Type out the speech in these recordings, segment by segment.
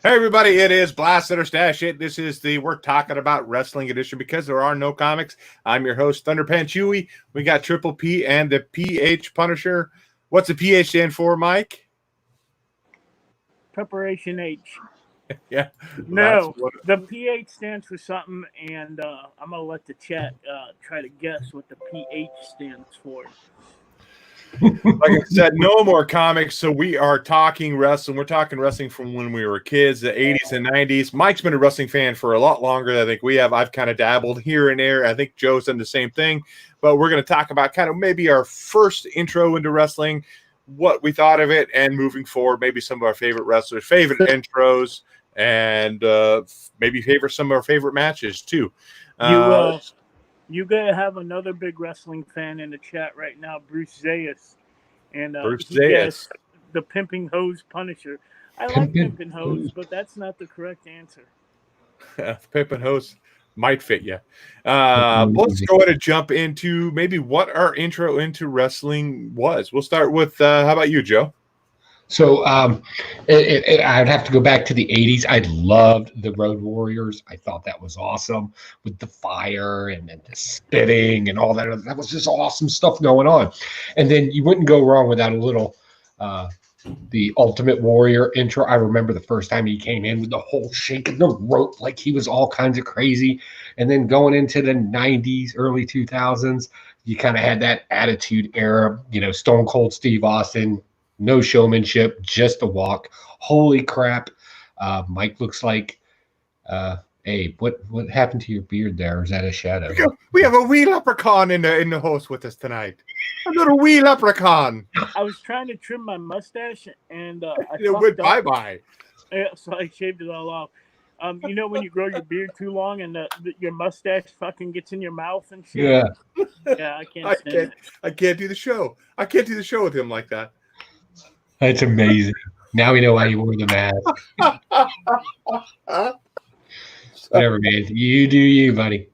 Hey everybody, it is Blast It or Stash It. This is the We're Talking About Wrestling edition because there are no comics. I'm your host, Thunderpants Huey. We got Triple P and the PH Punisher. What's the PH stand for, Mike? Preparation H. Yeah. No, the PH stands for something, and I'm going to let the chat try to guess what the PH stands for. Like I said, no more comics. So we are talking wrestling. We're talking wrestling from when we were kids, the 80s and 90s. Mike's been a wrestling fan for a lot longer than I think we have. I've kind of dabbled here and there. I think Joe's done the same thing. But we're going to talk about kind of maybe our first intro into wrestling, what we thought of it, and moving forward, maybe some of our favorite wrestlers, favorite intros, and maybe some of our favorite matches too. You gotta have another big wrestling fan in the chat right now, Bruce Zayas. And Bruce Zayas, the Pimping Hose Punisher. I like Pimping Hose, but that's not the correct answer. Pimping Hose might fit you. Let's go ahead and jump into maybe what our intro into wrestling was. We'll start with, how about you, Joe? So I'd have to go back to the 80s. I loved the Road Warriors. I thought that was awesome with the fire and the spitting and all that. That was just awesome stuff going on. And then you wouldn't go wrong without a little the Ultimate Warrior intro. I remember the first time he came in with the whole shaking the rope like he was all kinds of crazy. And then going into the 90s, early 2000s, you kind of had that Attitude Era, Stone Cold Steve Austin. No showmanship, just a walk. Holy crap. Mike looks like Abe. What happened to your beard there? Or is that a shadow? We have a wee leprechaun in the host with us tonight. A little wee leprechaun. I was trying to trim my mustache and it went bye-bye. Yeah, so I shaved it all off. When you grow your beard too long and your mustache fucking gets in your mouth and shit? Yeah. Yeah, I can't stand it. I can't do the show. I can't do the show with him like that. That's amazing. Now we know why you wore the mask. Whatever, man. You do you, buddy.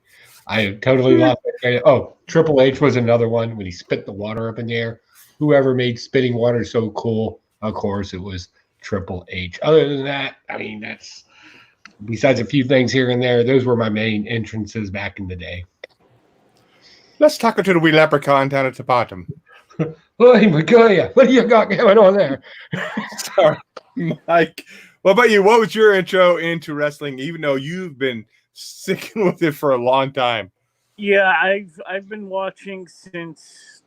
I totally lost it. Oh, Triple H was another one when he spit the water up in the air. Whoever made spitting water so cool, of course, it was Triple H. Other than that, that's besides a few things here and there, those were my main entrances back in the day. Let's talk to the wee leprechaun down at the bottom. Hey, Magoya, what do you got going on there? Sorry, Mike. What about you? What was your intro into wrestling, even though you've been sticking with it for a long time? Yeah, I've been watching since,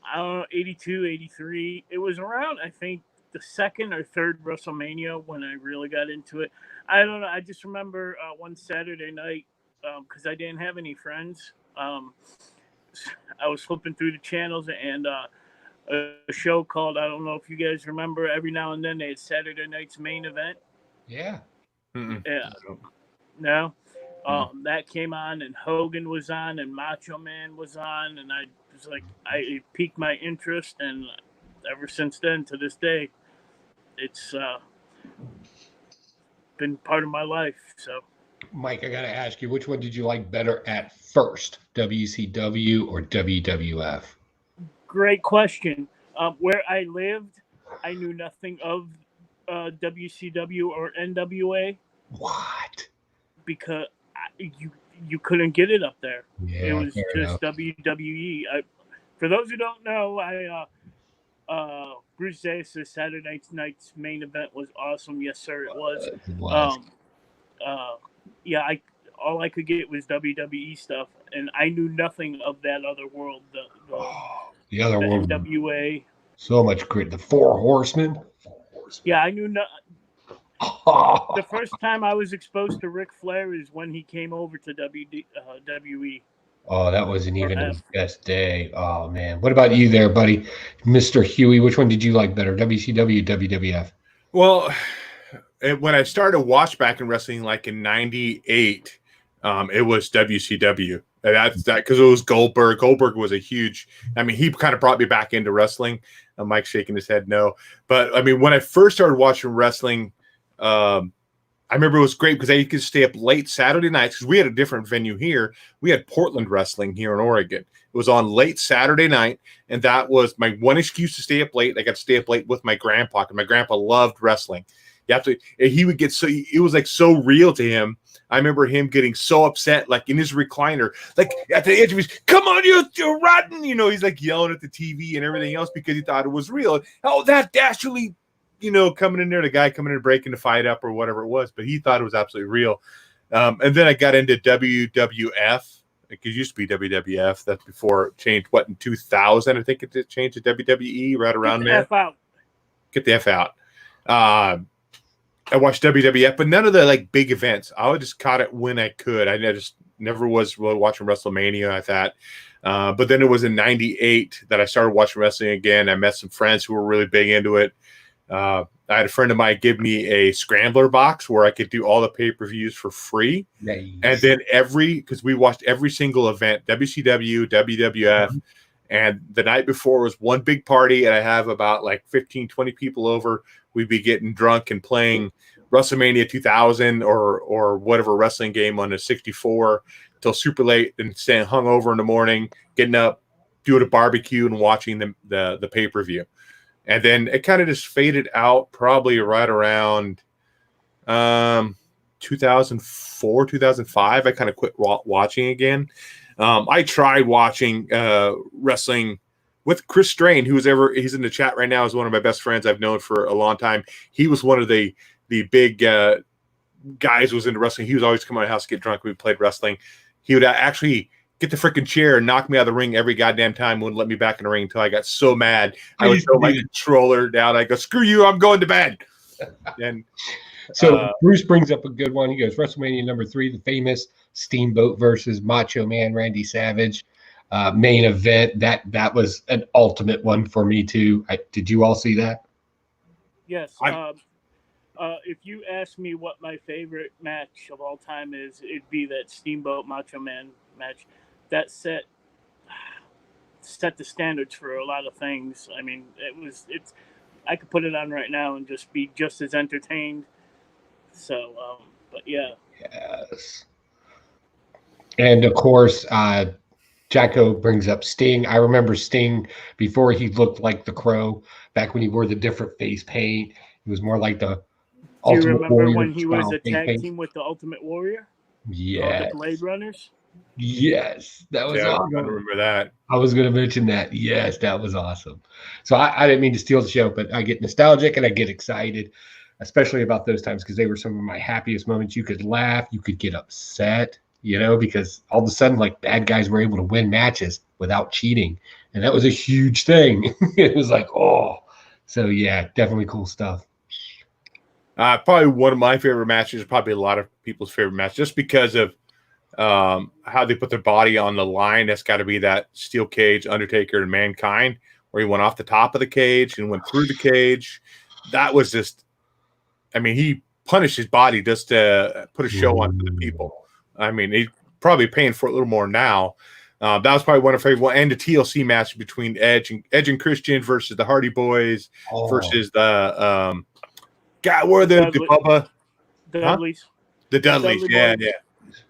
I don't know, 82, 83. It was around, I think, the second or third WrestleMania when I really got into it. I don't know. I just remember one Saturday night, because I didn't have any friends. I was flipping through the channels and a show called, I don't know if you guys remember, every now and then they had Saturday Night's Main Event. Yeah. Yeah. No. That came on and Hogan was on and Macho Man was on, and I was like, it piqued my interest, and ever since then to this day, it's been part of my life. So, Mike, I got to ask you, which one did you like better at first, WCW or WWF? Great question. Where I lived, I knew nothing of WCW or NWA. What? Because you couldn't get it up there. Yeah, it was just WWE. For those who don't know, Bruce Zayas' Saturday Night's Main Event was awesome. Yes, sir, it was. It was. All I could get was WWE stuff, and I knew nothing of that other world. The other world. NWA. So much great. The Four Horsemen. Yeah, I knew the first time I was exposed to Ric Flair is when he came over to WWE. Oh, that wasn't even his best day. Oh, man. What about you there, buddy? Mr. Huey, which one did you like better, WCW or WWF? Well, when I started watch back in wrestling, like in 98, it was WCW. And that's because it was Goldberg. Goldberg was a huge, he kind of brought me back into wrestling. Mike's shaking his head no. But, when I first started watching wrestling, I remember it was great because I could stay up late Saturday nights because we had a different venue here. We had Portland wrestling here in Oregon. It was on late Saturday night, and that was my one excuse to stay up late. I got to stay up late with my grandpa, and my grandpa loved wrestling. You have to. He would get so it was like so real to him. I remember him getting so upset, like in his recliner, like at the edge of his, come on, you're rotten. You know, he's like yelling at the TV and everything else because he thought it was real. Oh, that actually, you know, coming in there, the guy coming in and breaking the fight up or whatever it was, but he thought it was absolutely real. And then I got into WWF. It used to be WWF. That's before it changed. What, in 2000? I think it changed to WWE right around there. Get the F out. I watched WWF, but none of the like big events. I just caught it when I could. I just never was really watching WrestleMania. I thought, but then it was in '98 that I started watching wrestling again. I met some friends who were really big into it. I had a friend of mine give me a scrambler box where I could do all the pay-per-views for free. Nice. And then because we watched every single event, WCW, WWF, and the night before was one big party, and I have about like 15, 20 people over. We'd be getting drunk and playing WrestleMania 2000 or whatever wrestling game on the 64 till super late and staying hungover in the morning, getting up, doing a barbecue and watching the pay-per-view. And then it kind of just faded out probably right around 2004, 2005. I kind of quit watching again. I tried watching wrestling with Chris Strain, he's in the chat right now, is one of my best friends I've known for a long time. He was one of the big guys who was into wrestling. He was always come out of the house to get drunk when we played wrestling. He would actually get the freaking chair and knock me out of the ring every goddamn time. Wouldn't let me back in the ring until I got so mad. I would throw my controller down. I go, screw you, I'm going to bed. And so Bruce brings up a good one. He goes, WrestleMania number 3, the famous Steamboat versus Macho Man Randy Savage main event. That was an ultimate one for me too. Did you all see that? Yes. If you ask me what my favorite match of all time is, it'd be that Steamboat Macho Man match. That set the standards for a lot of things. I mean, I could put it on right now and just be just as entertained. So, but yeah. Yes. And of course, Jacko brings up Sting. I remember Sting before he looked like the Crow, back when he wore the different face paint. He was more like the Do you Ultimate remember Warrior when he was a style tag face team with the Ultimate Warrior? Yes. The Blade Runners? Yes. That was awesome. I remember that. I was going to mention that. Yes, that was awesome. So I didn't mean to steal the show, but I get nostalgic and I get excited, especially about those times because they were some of my happiest moments. You could laugh, you could get upset, because all of a sudden, like, bad guys were able to win matches without cheating. And that was a huge thing. It was like, oh. So, yeah, definitely cool stuff. Probably one of my favorite matches, probably a lot of people's favorite match, just because of how they put their body on the line. That's got to be that steel cage, Undertaker and Mankind, where he went off the top of the cage and went through the cage. That was just, I mean, he punished his body just to put a show on for the people. I mean, he's probably paying for it a little more now. That was probably one of my favorite ones. And the TLC match between Edge and Christian versus the Hardy Boys versus the God, where the Bubba? The Dudleys. Huh? The Dudleys,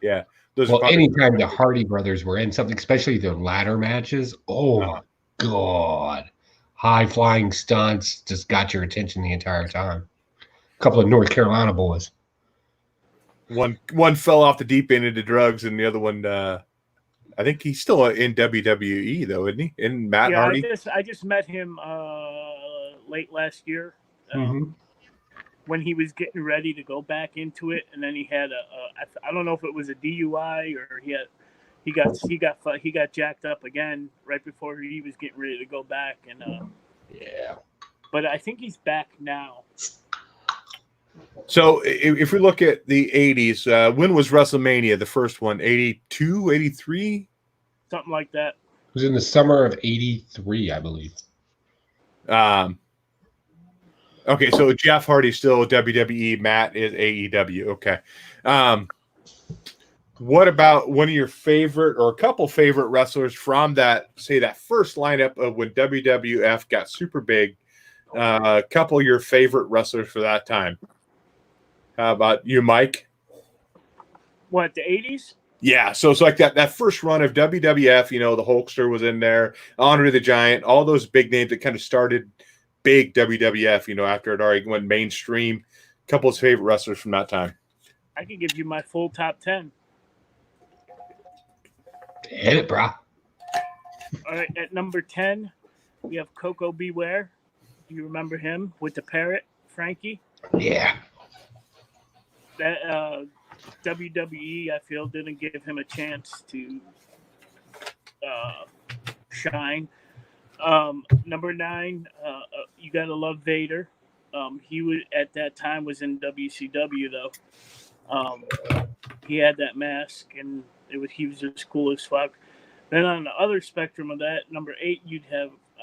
yeah. Well, anytime the Hardy brothers were in something, especially their ladder matches, my God. High flying stunts just got your attention the entire time. A couple of North Carolina boys. One fell off the deep end into drugs, and the other one, I think he's still in WWE though, isn't he? In Matt Hardy. I just met him late last year when he was getting ready to go back into it, and then he had I don't know if it was a DUI or he got jacked up again right before he was getting ready to go back, and but I think he's back now. So if we look at the 80s, when was WrestleMania, the first one? 82, 83? Something like that. It was in the summer of 83, I believe. Okay, so Jeff Hardy's still WWE, Matt is AEW. Okay. What about one of your favorite or a couple favorite wrestlers from that first lineup of when WWF got super big? A couple of your favorite wrestlers for that time. How about you, Mike? What, the 80s? Yeah, so it's like that first run of WWF, the Hulkster was in there, Andre the Giant, all those big names that kind of started big WWF, after it already went mainstream. couple of his favorite wrestlers from that time. I can give you my full top 10. Hit it, bro. All right, at number 10, we have Coco Beware. Do you remember him with the parrot, Frankie? Yeah. That WWE, I feel, didn't give him a chance to shine. Number 9, you gotta love Vader. He was at that time was in WCW though. He had that mask and he was just cool as fuck. Then on the other spectrum of that, number 8,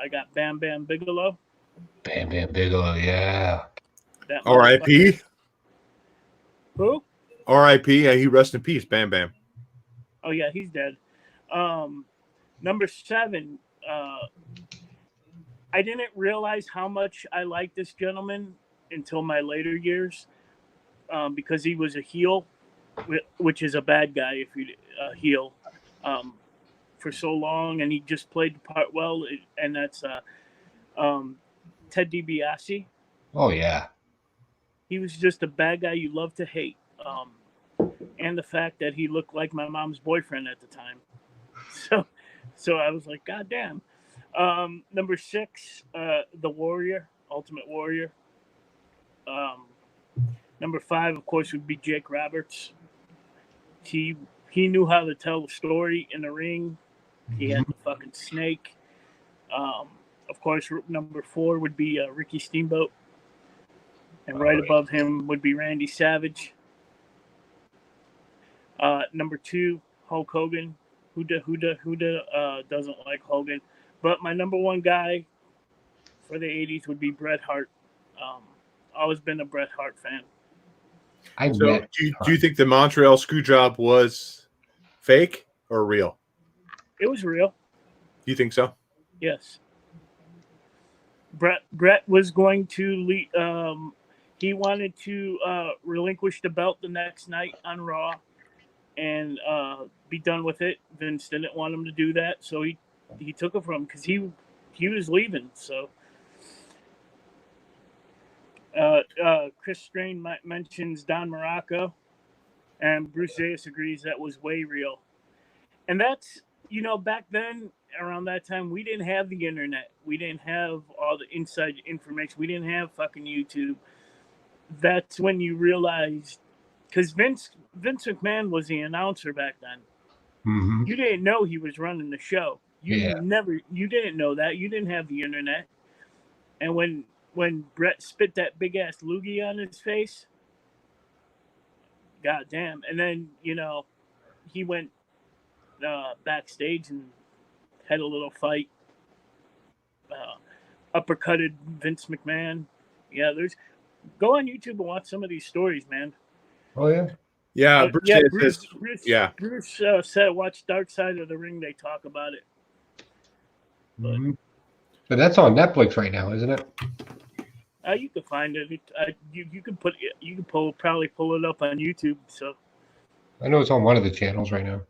I got Bam Bam Bigelow. Bam Bam Bigelow, yeah. R.I.P. Who? R.I.P. He rest in peace. Bam Bam. Oh yeah, he's dead. Number 7. I didn't realize how much I liked this gentleman until my later years, because he was a heel, which is a bad guy if you heel, for so long, and he just played the part well. And that's Ted DiBiase. Oh yeah. He was just a bad guy you love to hate, and the fact that he looked like my mom's boyfriend at the time. So I was like, God damn. Number 6, the Warrior, Ultimate Warrior. Number 5, of course, would be Jake Roberts. He knew how to tell the story in the ring. He had the fucking snake. Of course, number 4 would be Ricky Steamboat. And right above him would be Randy Savage. Number 2, Hulk Hogan. Who doesn't like Hogan? But my number 1 guy for the 80s would be Bret Hart. Always been a Bret Hart fan. Do you think the Montreal Screwjob was fake or real? It was real. You think so? Yes. Bret was going to he wanted to relinquish the belt the next night on Raw and be done with it. Vince didn't want him to do that, so he took it from him because he was leaving. So Chris Strain mentions Don Morocco, and Bruce Zayas agrees that was way real. And that's, back then, around that time, we didn't have the internet. We didn't have all the inside information. We didn't have fucking YouTube. That's when you realized, because Vince McMahon was the announcer back then. Mm-hmm. You didn't know he was running the show. You didn't know that. You didn't have the internet. And when Bret spit that big ass loogie on his face, goddamn. And then, he went backstage and had a little fight. Uppercutted Vince McMahon. Yeah, go on YouTube and watch some of these stories, man. Oh yeah. Yeah, Bruce said watch Dark Side of the Ring. They talk about it. But that's on Netflix right now, isn't it? You can find it. You can probably pull it up on YouTube. So I know it's on one of the channels right now.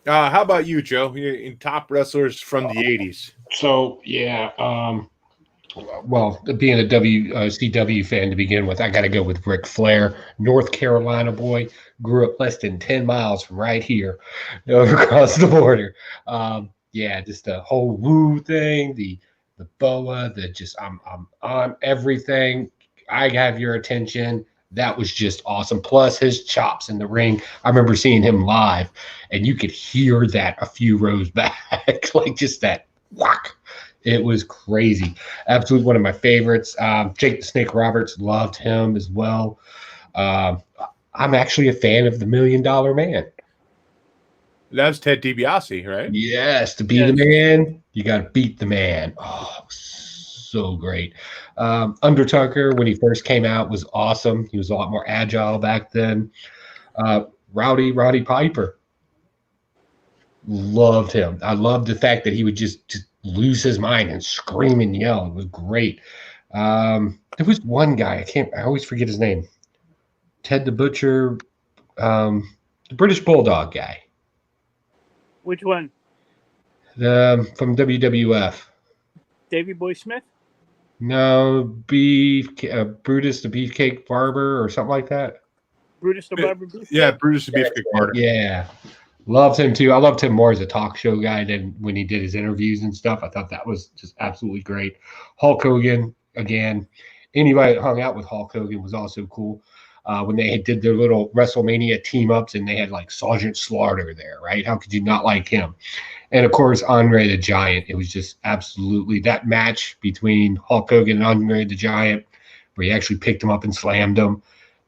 How about you, Joe? You're in top wrestlers from the 80s. So yeah, well, being a WCW fan to begin with, I got to go with Ric Flair, North Carolina boy, grew up less than 10 miles from right here, over across the border. Yeah, just the whole woo thing, the boa, I'm on everything. I have your attention. That was just awesome. Plus his chops in the ring. I remember seeing him live, and you could hear that a few rows back, like just that whack. It was crazy. Absolutely one of my favorites. Jake the Snake Roberts, loved him as well. I'm actually a fan of the $1 Million Man. That's Ted DiBiase, right? Yes, to be the man, you got to beat the man. Oh, so great. Undertaker, when he first came out, was awesome. He was a lot more agile back then. Roddy Piper. Loved him. I loved the fact that he would just lose his mind and scream and yell. It was great. There was one guy, I always forget his name. Ted the Butcher, the British Bulldog guy. Which one? From WWF. Davey Boy Smith? No, Brutus the Beefcake Barber or something like that. Brutus the Barber Beefcake. Yeah, Brutus the Beefcake Barber. Yeah. Loved him too. I loved him more as a talk show guy than when he did his interviews and stuff. I thought that was just absolutely great. Hulk Hogan, again, anybody that hung out with Hulk Hogan was also cool. When they did their little WrestleMania team ups and they had like Sergeant Slaughter there, right? How could you not like him? And of course, Andre the Giant. It was just absolutely that match between Hulk Hogan and Andre the Giant, where he actually picked him up and slammed him,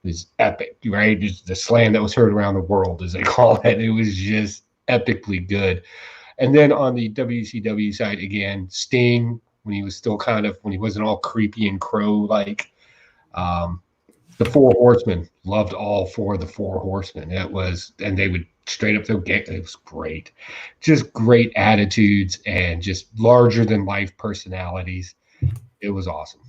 was epic, right? Just the slam that was heard around the world, as they call it. It was just epically good. And then on the WCW side, again, Sting, when he was still when he wasn't all creepy and crow like. The Four Horsemen, loved all four of the Four Horsemen. And they would straight up their game. It was great. Just great attitudes and just larger than life personalities. It was awesome.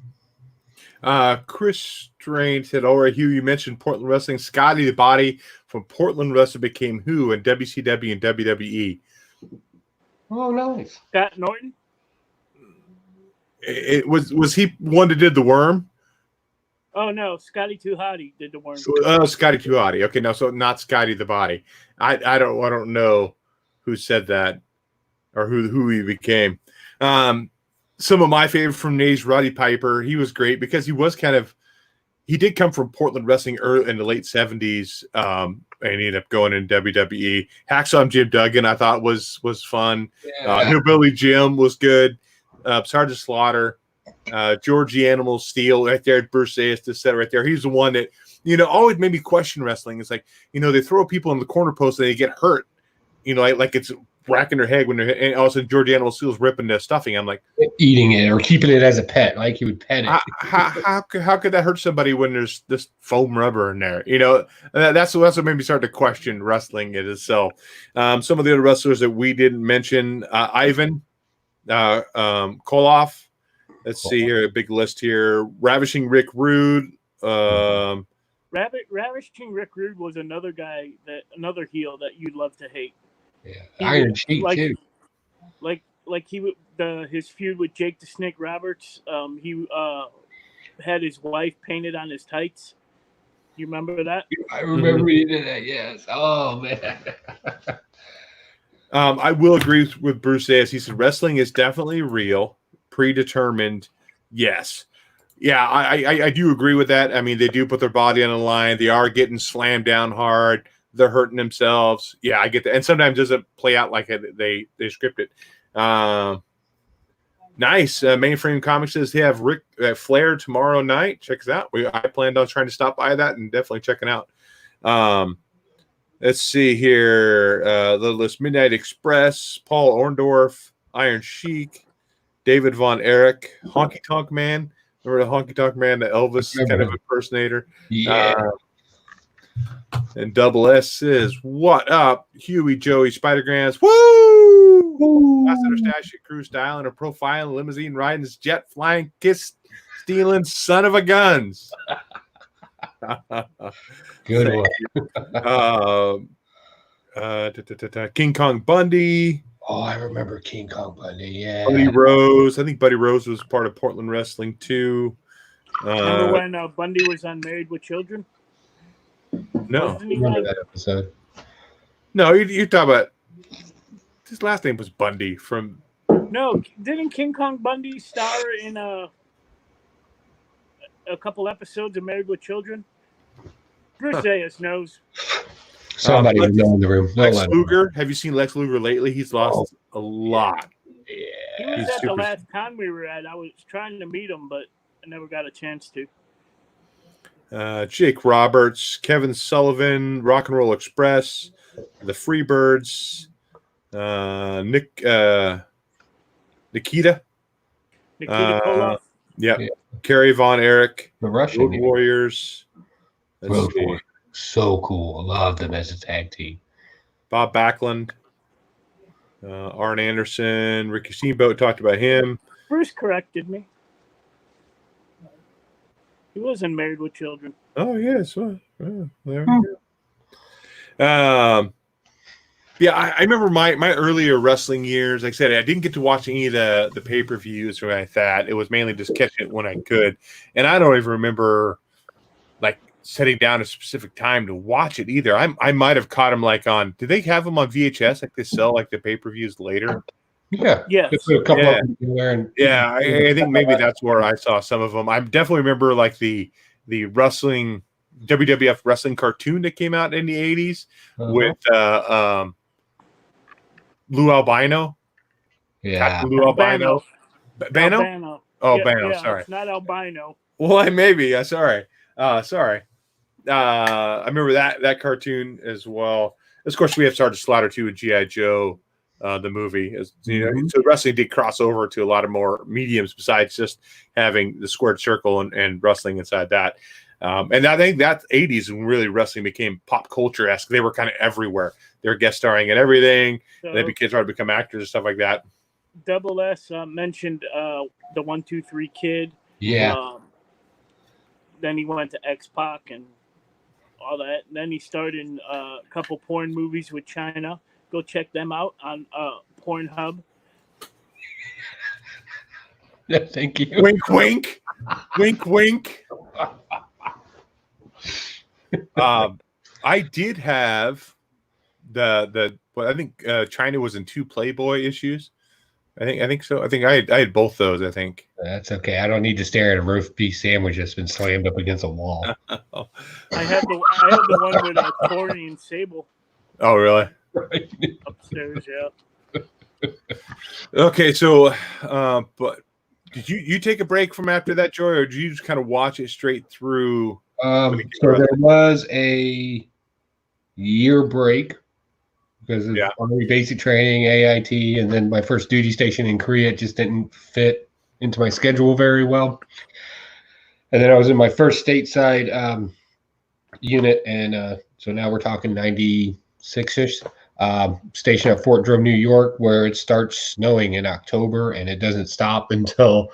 Chris Strain said, all right, Hugh, you mentioned Portland Wrestling. Scotty the Body from Portland Wrestling became who in WCW and WWE? Oh, nice. Scott Norton? Was he one that did the worm? Oh no, Scotty Too Hotty did the worm. Scotty Too Hotty. Okay, no, so not Scotty the Body. I don't know who said that or who he became. Some of my favorite from Nays, Roddy Piper. He was great because he did come from Portland Wrestling early in the late 70s, and he ended up going in WWE. Hacksaw Jim Duggan, I thought was fun. Yeah. Hillbilly Jim was good. Sergeant Slaughter. Georgie Animal Steel right there, Bruce Zayas just said right there. He's the one that, always made me question wrestling. It's like, they throw people in the corner post and they get hurt, like it's racking their head when they're, and all of a sudden Georgie Animal Steel's ripping the stuffing. I'm like, eating it or keeping it as a pet, like you would pet it. How could that hurt somebody when there's this foam rubber in there? That's what made me start to question wrestling it itself. Some of the other wrestlers that we didn't mention, Ivan Koloff. Let's see here, a big list here. Ravishing Rick Rude. Ravishing Rick Rude was another heel that you'd love to hate. Yeah, Iron Sheik too. His feud with Jake the Snake Roberts. He had his wife painted on his tights. You remember that? I remember he did that. Yes. Oh man. I will agree with Bruce Zayas. He said wrestling is definitely real. Predetermined, yes. Yeah, I do agree with that. I mean, they do put their body on the line. They are getting slammed down hard. They're hurting themselves. Yeah, I get that. And sometimes it doesn't play out like they script it. Nice. Mainframe Comics says they have Rick Flair tomorrow night. Check us out. I planned on trying to stop by that and definitely checking out. Let's see here. The list: Midnight Express, Paul Orndorff, Iron Sheik, David Von Erich, Honky Tonk Man. Remember the Honky Tonk Man, the Elvis kind of impersonator? Yeah. And Double S says, what up, Huey, Joey, Spider-Grams? Woo! Master Stash Cruise style and a profile, limousine riding, jet flying, kiss stealing, son of a guns. Good one. King Kong Bundy. Oh, I remember King Kong Bundy. Yeah. Buddy Rose. I think Buddy Rose was part of Portland Wrestling too. Remember when Bundy was on Married with Children? No. I remember that episode. No, you're talking about his last name was Bundy from. No, didn't King Kong Bundy star in a couple episodes of Married with Children? Bruce Zayas knows. Somebody would know in the room. Lex Luger. Have you seen Lex Luger lately? He's lost a lot. Yeah. He was at the last con we were at. I was trying to meet him, but I never got a chance to. Jake Roberts, Kevin Sullivan, Rock and Roll Express, the Freebirds, Nikita Koloff. Yeah. Kerry Von Erich, the Russian Road Warriors. Road Warriors. So cool. I love them as a tag team. Bob Backlund, Arn Anderson, Ricky Steamboat, talked about him. Bruce corrected me. He wasn't Married with Children. Oh, yes. Well, there we go. Yeah, I remember my earlier wrestling years. Like I said, I didn't get to watch any of the pay-per-views or like that. It was mainly just catching it when I could. And I don't even remember like setting down a specific time to watch it either. I might have caught them like on, did they have them on VHS? Like they sell like the pay-per-views later? Yeah. Yes. Just put a couple Yeah. of them in there and Yeah, I think maybe that's where I saw some of them. I definitely remember like the wrestling WWF wrestling cartoon that came out in the 80s with Lou Albino. yeah. Captain Lou Albino. Bano? Albano. Oh, Yeah, Bano, yeah, sorry. it's not albino. Well, maybe. Sorry. Sorry. I remember that cartoon as well. Of course, we have Sergeant Slaughter too with G.I. Joe, the movie. So wrestling did cross over to a lot of more mediums besides just having the squared circle and wrestling inside that. And I think that 80s when really wrestling became pop culture-esque. They were kind of everywhere. They were guest starring and everything. So, They started to become actors and stuff like that. Double S mentioned the 1, 2, 3 Kid. Yeah. Then he went to X-Pac and all that. And then he starred in a couple porn movies with China. Go check them out on Pornhub. Yeah, thank you. Wink, wink. Wink, wink. I did have the I think China was in 2 Playboy issues. I think so. I think I had both those. I think That's okay. I don't need to stare at a roast beef sandwich that's been slammed up against a wall. I had the one with Tori and Sable Oh, really? Right. upstairs. Yeah. Okay, so but did you take a break from after that, Joy, or did you just kind of watch it straight through? So there was a year break because of Army basic training, AIT, and then my first duty station in Korea just didn't fit into my schedule very well. And then I was in my first stateside unit, and so now we're talking 96-ish, stationed at Fort Drum, New York, where it starts snowing in October, and it doesn't stop until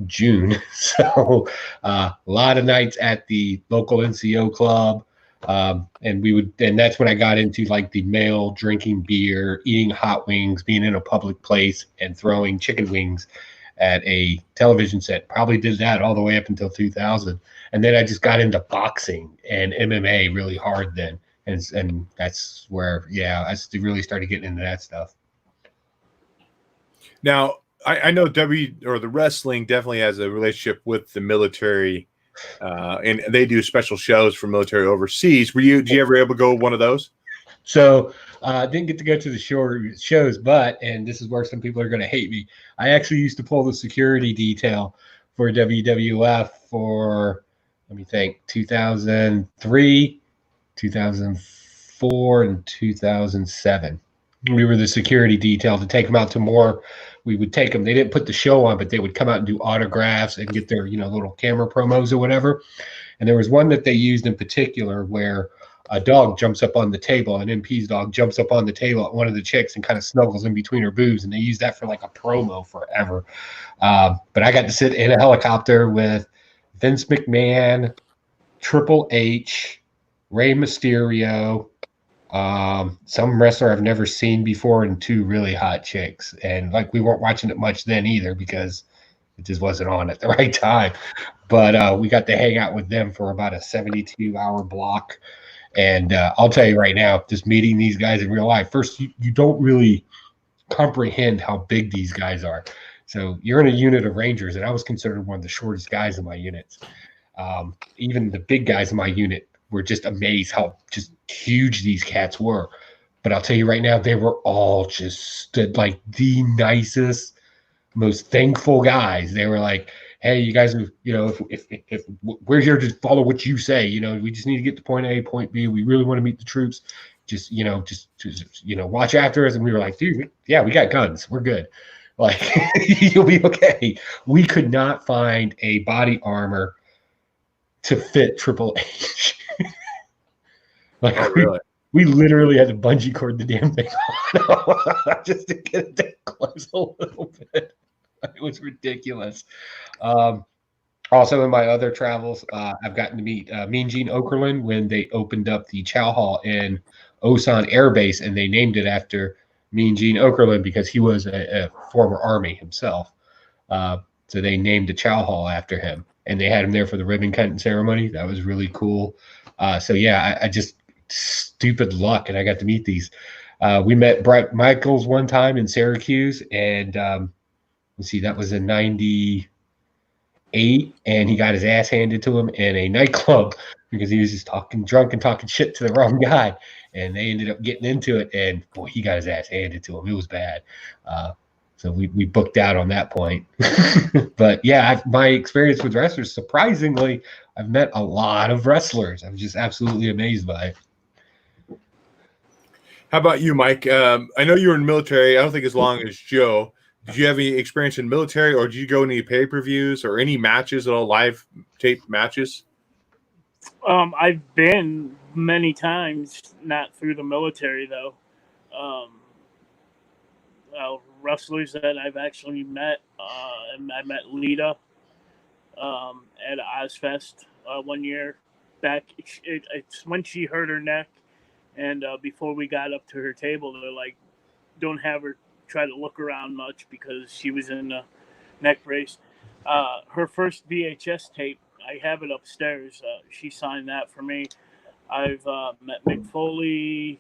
June. So a lot of nights at the local NCO club. And that's when I got into like the male drinking beer, eating hot wings, being in a public place, and throwing chicken wings at a television set. Probably did that all the way up until 2000. And then I just got into boxing and MMA really hard then. And that's where, I really started getting into that stuff. Now, I know the wrestling definitely has a relationship with the military. And they do special shows for military overseas. Did you ever able to go one of those? So I didn't get to go to the shows, but, and this is where some people are going to hate me, I actually used to pull the security detail for WWF for, let me think, 2003, 2004, and 2007. We were the security detail to take them out to more. We would take them. They didn't put the show on, but they would come out and do autographs and get their, little camera promos or whatever. And there was one that they used in particular where a dog jumps up on the table, an MP's dog jumps up on the table at one of the chicks and kind of snuggles in between her boobs. And they used that for like a promo forever. But I got to sit in a helicopter with Vince McMahon, Triple H, Rey Mysterio, some wrestler I've never seen before, and 2 really hot chicks. And like, we weren't watching it much then either because it just wasn't on at the right time. But we got to hang out with them for about a 72-hour block. And I'll tell you right now, just meeting these guys in real life, first, you don't really comprehend how big these guys are. So you're in a unit of Rangers, and I was considered one of the shortest guys in my units. Even the big guys in my unit were just amazed how just huge these cats were. But I'll tell you right now, they were all just like the nicest, most thankful guys. They were like, hey, you guys, if we're here to follow what you say, we just need to get to point A, point B. We really want to meet the troops. Just watch after us. And we were like, dude, yeah, we got guns. We're good. Like, you'll be okay. We could not find a body armor to fit Triple H. Like, Oh, really? We literally had to bungee cord the damn thing on just to get it that close a little bit. It was ridiculous. Also, in my other travels, I've gotten to meet Mean Gene Okerlund when they opened up the Chow Hall in Osan Air Base, and they named it after Mean Gene Okerlund because he was a former Army himself. So they named the Chow Hall after him, and they had him there for the ribbon cutting ceremony. That was really cool. So yeah, I just stupid luck, and I got to meet these. We met Brett Michaels one time in Syracuse, and let's see, that was in '98, and he got his ass handed to him in a nightclub because he was just talking drunk and talking shit to the wrong guy, and they ended up getting into it, and boy, he got his ass handed to him. It was bad. So we booked out on that point. But yeah, my experience with wrestlers, surprisingly, I've met a lot of wrestlers. I'm just absolutely amazed by it. How about you, Mike? I know you were in the military. I don't think as long as Joe. Did you have any experience in military, or did you go any pay-per-views or any matches at all, live tape matches? I've been many times, not through the military though. Wrestlers that I've actually met. I met Lita at Ozfest 1 year back. It's when she hurt her neck, and before we got up to her table, they're like, "Don't have her try to look around much," because she was in a neck brace. Her first VHS tape, I have it upstairs. She signed that for me. I've met Mick Foley,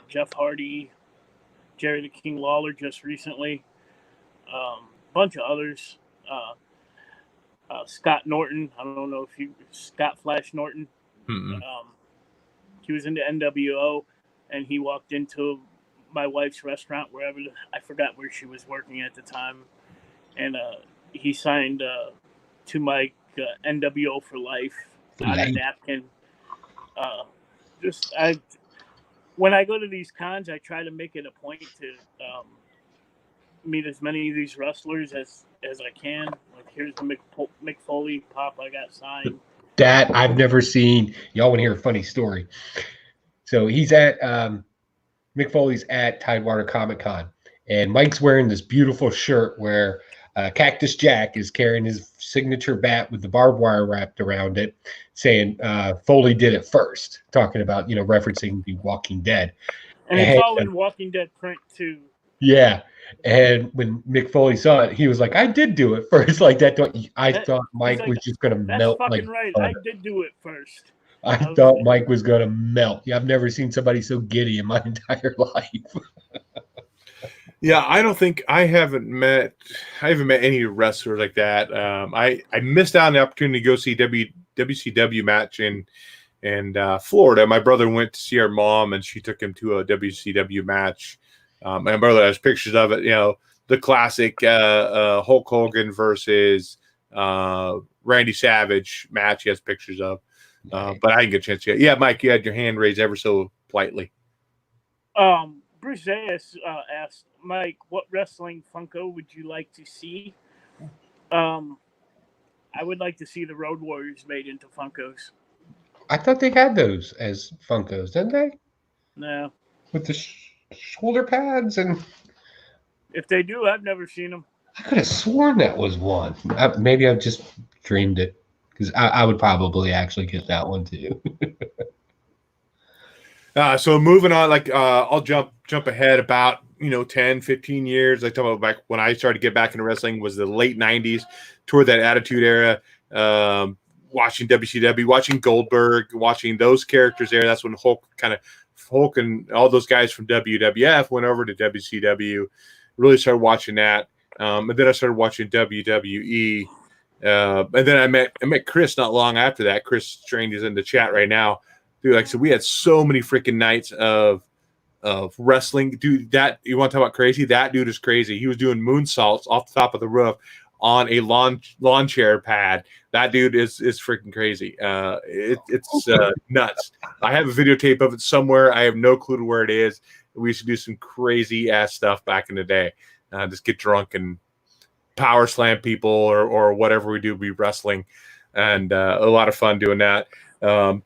Jeff Hardy, Jerry the King Lawler just recently, a bunch of others. Scott Norton, I don't know if Scott Flash Norton. He was in the NWO, and he walked into my wife's restaurant, I forgot where she was working at the time, and he signed to my NWO for life on a napkin. When I go to these cons, I try to make it a point to meet as many of these wrestlers as I can. Like, here's the Mick Foley pop I got signed. That I've never seen. Y'all want to hear a funny story? So he's at Mick Foley's at Tidewater Comic Con, and Mike's wearing this beautiful shirt where Cactus Jack is carrying his signature bat with the barbed wire wrapped around it, saying Foley did it first, talking about, referencing the Walking Dead. And it's all in Walking Dead print too. Yeah. And when Mick Foley saw it, he was like, "I did do it first." Like that. I thought Mike was just going to melt. That's fucking like right. butter. I did do it first. I thought Mike was going to melt. Yeah, I've never seen somebody so giddy in my entire life. Yeah, I haven't met any wrestlers like that. I missed out on the opportunity to go see WCW match in Florida. My brother went to see our mom, and she took him to a WCW match. My brother has pictures of it. The classic Hulk Hogan versus Randy Savage match. He has pictures of. But I didn't get a chance yet. Yeah, Mike, you had your hand raised ever so politely. Bruce Zayas asked, Mike, what wrestling Funko would you like to see? I would like to see the Road Warriors made into Funkos. I thought they had those as Funkos, didn't they? No. With the shoulder pads and... If they do, I've never seen them. I could have sworn that was one. Maybe I've just dreamed it, because I would probably actually get that one too. So moving on, I'll jump ahead about 10, 15 years. I talk about back when I started to get back into wrestling was the late 90s, toward that Attitude Era. Watching WCW, watching Goldberg, watching those characters there. That's when Hulk and all those guys from WWF went over to WCW. Really started watching that, and then I started watching WWE. And then I met Chris not long after that. Chris Strange is in the chat right now. Dude, like I said, we had so many freaking nights of wrestling. Dude, that you want to talk about crazy? That dude is crazy. He was doing moonsaults off the top of the roof on a lawn chair pad. That dude is freaking crazy. It's nuts. I have a videotape of it somewhere. I have no clue to where it is. We used to do some crazy ass stuff back in the day. Just get drunk and power slam people or whatever we do, be wrestling, and a lot of fun doing that. I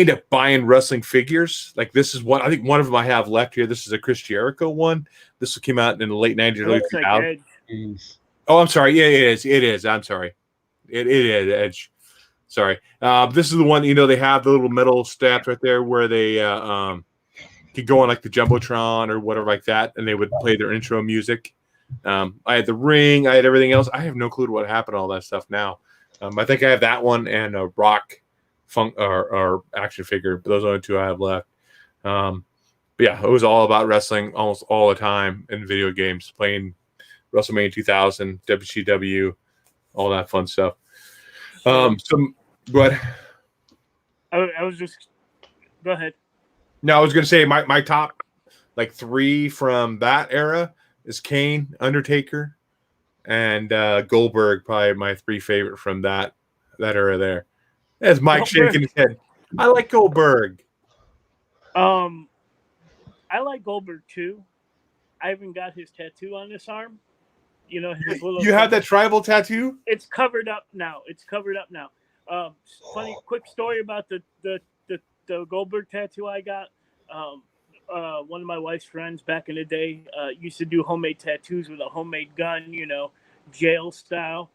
ended up buying wrestling figures. Like, this is one, I think one of them I have left here. This is a Chris Jericho one. This came out in the late 90s, early 2000s. Oh, I'm sorry. Yeah, it is. I'm sorry. It is Edge. Sorry. This is the one, they have the little metal steps right there where they could go on like the Jumbotron or whatever like that, and they would play their intro music. I had the ring. I had everything else. I have no clue what happened to all that stuff now. I think I have that one and a rock funk or action figure. But those are the two I have left. But yeah, it was all about wrestling almost all the time in video games, playing WrestleMania 2000, WCW, all that fun stuff. So go ahead. I was just go ahead. No, I was going to say my top like 3 from that era is Kane, Undertaker, and Goldberg. Probably my 3 favorite from that era. There, as Mike Goldberg. shaking his head. I like Goldberg. I like Goldberg too. I haven't got his tattoo on this arm. His little. You have that tribal tattoo? It's covered up now. Funny quick story about the Goldberg tattoo I got. One of my wife's friends back in the day used to do homemade tattoos with a homemade gun, jail style.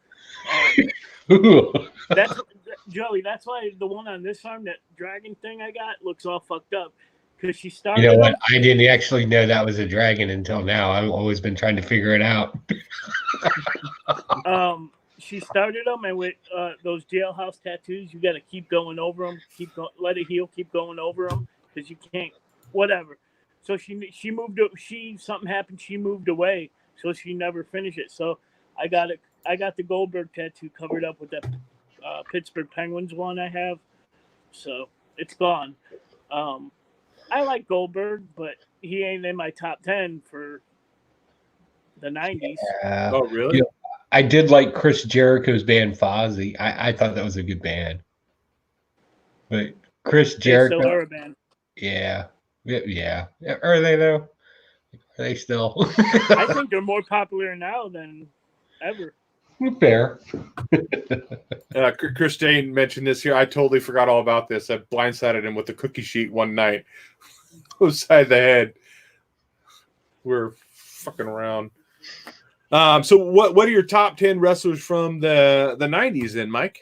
That's Joey. That's why the one on this arm, that dragon thing I got, looks all fucked up because she started. You know what? I didn't actually know that was a dragon until now. I've always been trying to figure it out. She started them, and with those jailhouse tattoos, you got to keep going over them, let it heal, keep going over them because you can't, whatever. So she moved. Something happened. She moved away, so she never finished it. So I got it. I got the Goldberg tattoo covered up with that Pittsburgh Penguins one I have. So it's gone. I like Goldberg, but he ain't in my top 10 for the 90s. Oh, really? You know, I did like Chris Jericho's band Fozzy. I thought that was a good band. But Chris Jericho. They still are a band. Yeah. Are they though? Are they still? I think they're more popular now than ever. Fair. Chris Dane mentioned this here. I totally forgot all about this. I blindsided him with the cookie sheet one night. Upside the head. We're fucking around. So what are your top 10 wrestlers from the 90s then, Mike?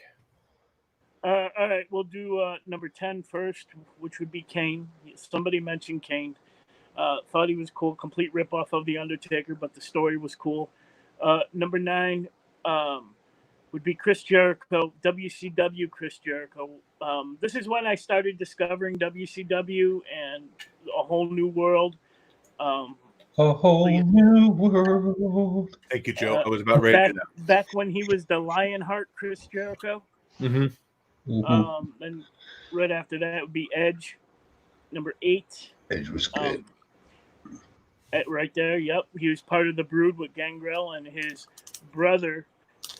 All right, we'll do number 10 first, which would be Kane. Somebody mentioned Kane. Thought he was cool. Complete ripoff of The Undertaker, but the story was cool. Number 9 would be Chris Jericho, WCW Chris Jericho. This is when I started discovering WCW and a whole new world. A whole new world. Thank you, Joe. I was about ready to do that. Back when he was the Lionheart Chris Jericho. Mm-hmm. And right after that would be Edge. Number 8. Edge was good. Right there, yep. He was part of the Brood with Gangrel and his brother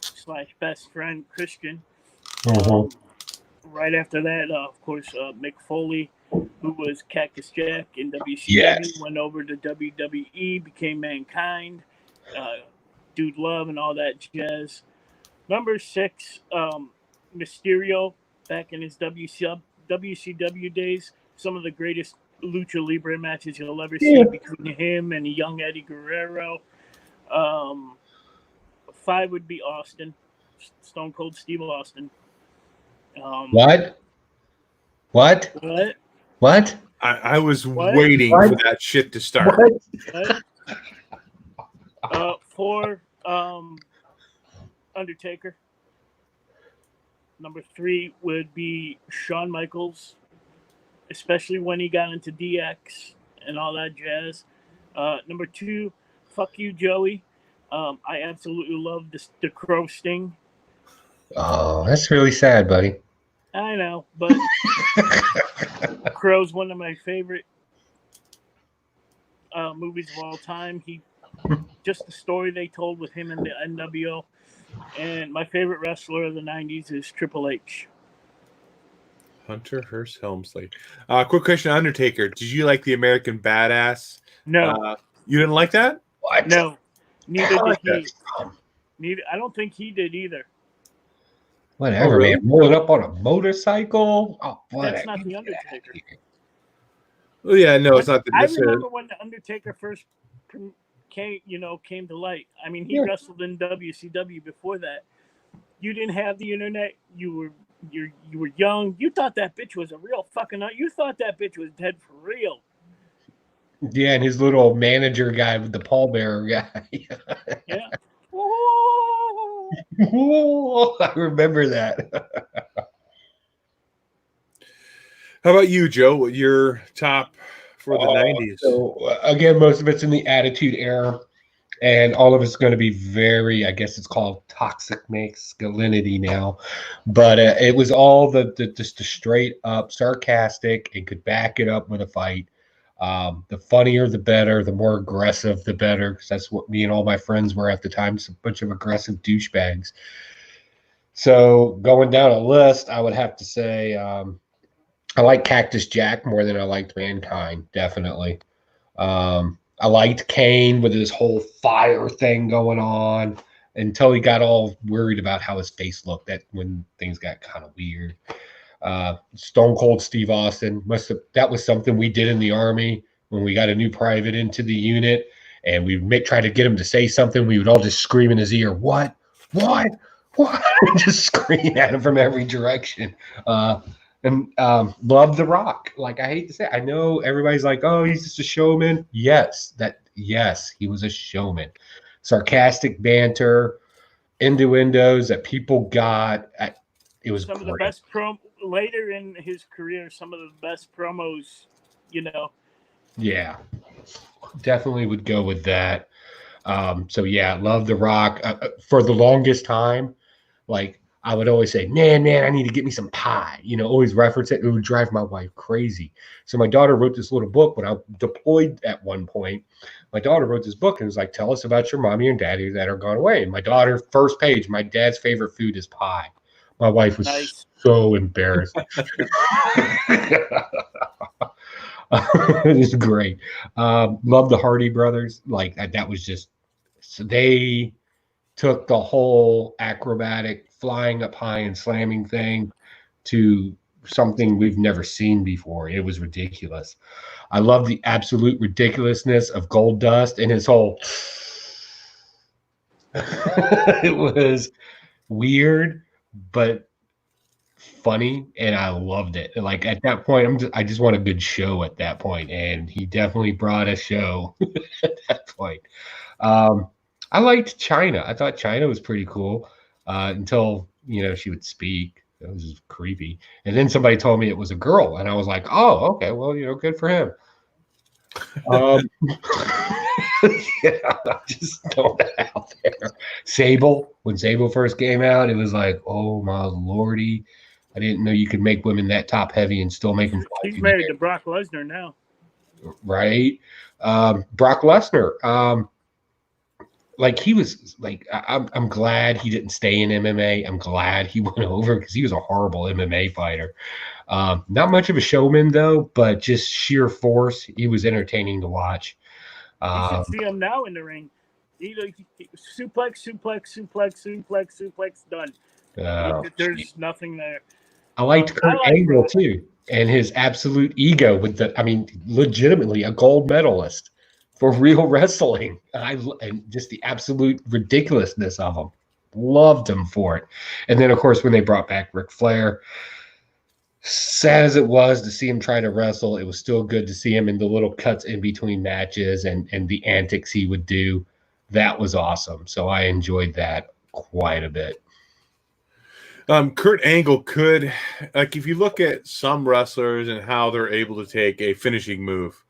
/ best friend Christian. Right after that, of course, Mick Foley, who was Cactus Jack in WCW, went over to WWE, became Mankind, Dude Love, and all that jazz. Number 6, Mysterio, back in his WCW days. Some of the greatest Lucha Libre matches you'll ever see between him and young Eddie Guerrero. 5 would be Austin, Stone Cold Steve Austin. What? I was waiting for that shit to start. What? 4, Undertaker. Number 3 would be Shawn Michaels, especially when he got into DX and all that jazz. Number 2, fuck you, Joey. I absolutely love the Crow Sting. Oh, that's really sad, buddy. I know, but Crow's one of my favorite movies of all time. Just the story they told with him and the NWO. And my favorite wrestler of the 90s is Triple H. Hunter Hearst Helmsley. Quick question, Undertaker. Did you like the American Badass? No. You didn't like that? What? No. Neither I like did he. I don't think he did either. Whatever, really? man. Rolling up on a motorcycle. Oh, That's not the Undertaker. Well, yeah, no, it's not the I remember when the Undertaker first came to light. I mean, he wrestled in WCW before that. You didn't have the internet. You were you were young. You thought that bitch was a real fucking. You thought that bitch was dead for real. Yeah, and his little manager guy with the pallbearer guy. Yeah. I remember that. How about you, Joe? What your top for the 90s? So again, most of it's in the Attitude Era, and all of it's going to be very, I guess it's called toxic masculinity now, but it was all just the straight up sarcastic and could back it up with a fight. The funnier, the better. The more aggressive, the better, because that's what me and all my friends were at the time. Just a bunch of aggressive douchebags. So going down a list, I would have to say I like Cactus Jack more than I liked Mankind, definitely. I liked Kane with his whole fire thing going on until he got all worried about how his face looked. That when things got kind of weird. Stone Cold Steve Austin that was something we did in the Army when we got a new private into the unit, and we try to get him to say something. We would all just scream in his ear, "What? What? What?" Just scream at him from every direction. And love The Rock. Like, I hate to say it. I know everybody's like, oh, he's just a showman. Yes, he was a showman. Sarcastic banter, innuendos that people got. It was some great. of the best later in his career. Some of the best promos, Yeah, definitely would go with that. So yeah, love The Rock. For the longest time, like, I would always say, man, I need to get me some pie. Always reference it. It would drive my wife crazy. So my daughter wrote this little book when I deployed at one point. My daughter wrote this book and was like, tell us about your mommy and daddy that are gone away. And my daughter, first page, my dad's favorite food is pie. My wife was nice. So embarrassed. It was great. Love the Hardy Brothers. Like, that was just, so they took the whole acrobatic flying up high and slamming thing to something we've never seen before. It was ridiculous. I love the absolute ridiculousness of Goldust and his whole it was weird but funny, and I loved it. Like, at that point, I just want a good show at that point, and he definitely brought a show at that point. I liked China. I thought China was pretty cool until, she would speak. That was just creepy. And then somebody told me it was a girl, and I was like, oh, okay, well, good for him. Yeah, just throwing that out there. Sable, when Sable first came out, it was like, oh my lordy. I didn't know you could make women that top heavy and still make them fly. He's married to Brock Lesnar now. Right? Brock Lesnar. Like, he was like, I'm glad he didn't stay in MMA. I'm glad he went over because he was a horrible MMA fighter. Not much of a showman though, but just sheer force. He was entertaining to watch. You should see him now in the ring. He suplex, done. There's nothing there. I liked Kurt Angle too, and his absolute ego with legitimately a gold medalist for real wrestling. And just the absolute ridiculousness of him. Loved him for it. And then, of course, when they brought back Ric Flair, sad as it was to see him try to wrestle, it was still good to see him in the little cuts in between matches and the antics he would do. That was awesome. So I enjoyed that quite a bit. Kurt Angle could, like, if you look at some wrestlers and how they're able to take a finishing move,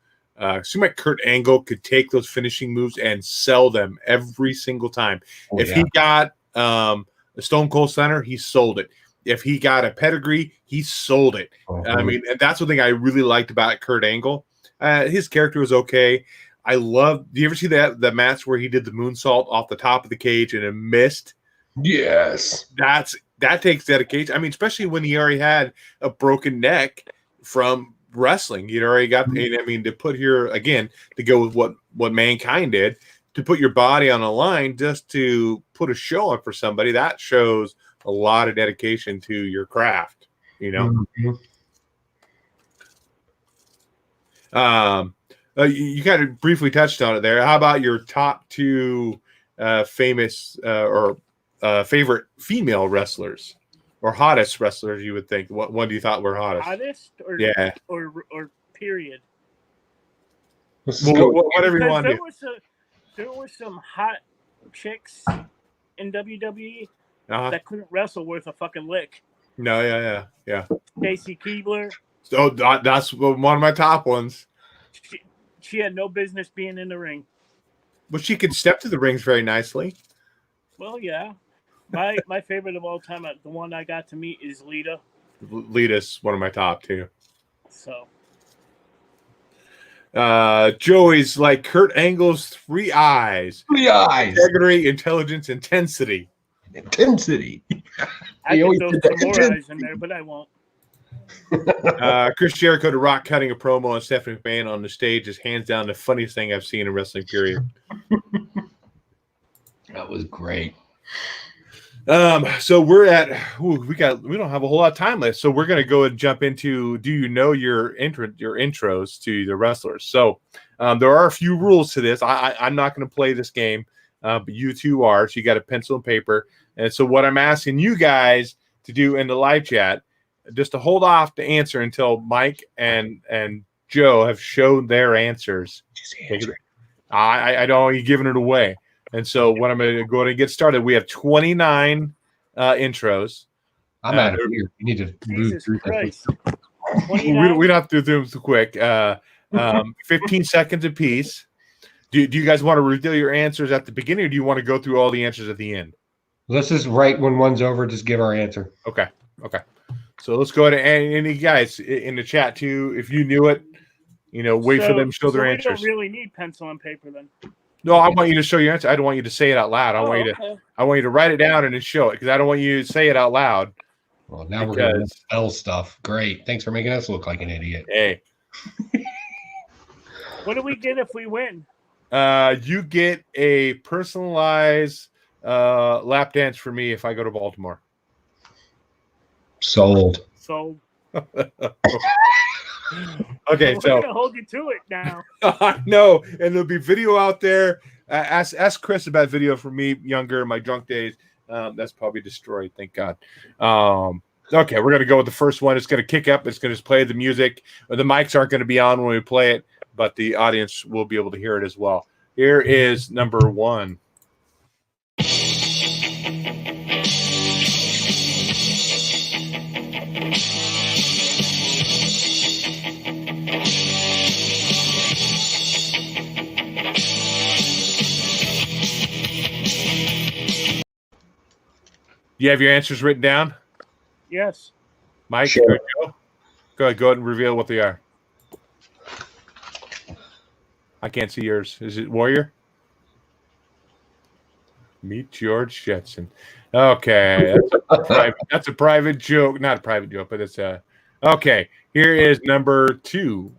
seems like Kurt Angle could take those finishing moves and sell them every single time. He got a Stone Cold Stunner, he sold it. If he got a pedigree, he sold it. I mean, and that's one thing I really liked about Kurt Angle. His character was okay. I love. Do you ever see the match where he did the moonsault off the top of the cage and it missed? Yes, that takes dedication. I mean, especially when he already had a broken neck from wrestling. You already got. I mean, to put here again to go with what Mankind did, to put your body on a line just to put a show on for somebody, that shows a lot of dedication to your craft. You kind of briefly touched on it there. How about your top two famous or favorite female wrestlers? or hottest wrestlers you would think? What one do you thought were hottest? Hottest or Yeah. or period. Let's Well, go. whatever you Because want to do. there were some hot chicks in WWE Uh-huh. that couldn't wrestle worth a fucking lick. No, yeah. Stacy Keibler, So that's one of my top ones. she had no business being in the ring. But she could step to the rings very nicely. Well, yeah. My favorite of all time, the one I got to meet is Lita. Lita's one of my top too. So Joey's like Kurt Angle's 3 eyes. 3 eyes. Integrity, intelligence, intensity. Intensity. I He could always throw did some that. more eyes in there, but I won't. Chris Jericho to Rock cutting a promo on Stephanie McMahon on the stage is hands down the funniest thing I've seen in wrestling, period. That was great. So we're at we don't have a whole lot of time left, so we're gonna go and jump into do you know your intros to the wrestlers. So there are a few rules to this. I'm not gonna play this game, but you two are, so you got a pencil and paper. And so what I'm asking you guys to do in the live chat, just to hold off to answer until Mike and Joe have shown their answers. I don't want you giving it away. And so what I'm going to go ahead and get started. We have 29 intros. I'm out of here. You need to move Jesus through Christ. that. We don't have to do them so quick. 15 seconds apiece. Do you guys want to reveal your answers at the beginning, or do you want to go through all the answers at the end? Let's just write when one's over, just give our answer. Okay. So let's go ahead and you guys in the chat too, if you knew it, wait for them to show their we answers. don't really need pencil and paper then. No, I want you to show your answer. I don't want you to say it out loud. I want you to write it down and then show it, because I don't want you to say it out loud. Well, now we're going to spell stuff. Great. Thanks for making us look like an idiot. Hey. What do we get if we win? You get a personalized lap dance for me if I go to Baltimore. Sold. Okay, we're so gonna hold you to it now. No, and there'll be video out there. Ask Chris about video for me younger, my drunk days. That's probably destroyed, thank God. Okay, we're gonna go with the first one. It's gonna kick up. It's gonna play the music. The mics aren't gonna be on when we play it, but the audience will be able to hear it as well. Here is number 1. You have your answers written down? Yes. Mike, sure. Joe? Go ahead and reveal what they are. I can't see yours. Is it Warrior? Meet George Jetson. Okay. That's a private joke. Not a private joke, but it's a... Okay. Here is number 2.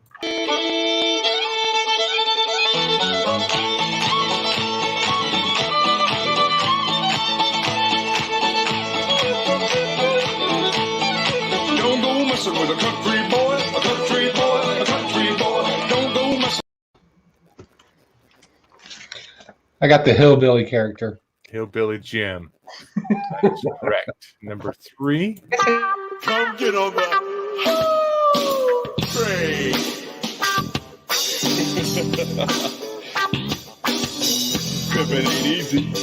With a country boy, a country boy, a country boy. Don't go messing. I got the hillbilly character. Hillbilly Jim. That is correct. Number 3. Come get on the train. Living ain't easy.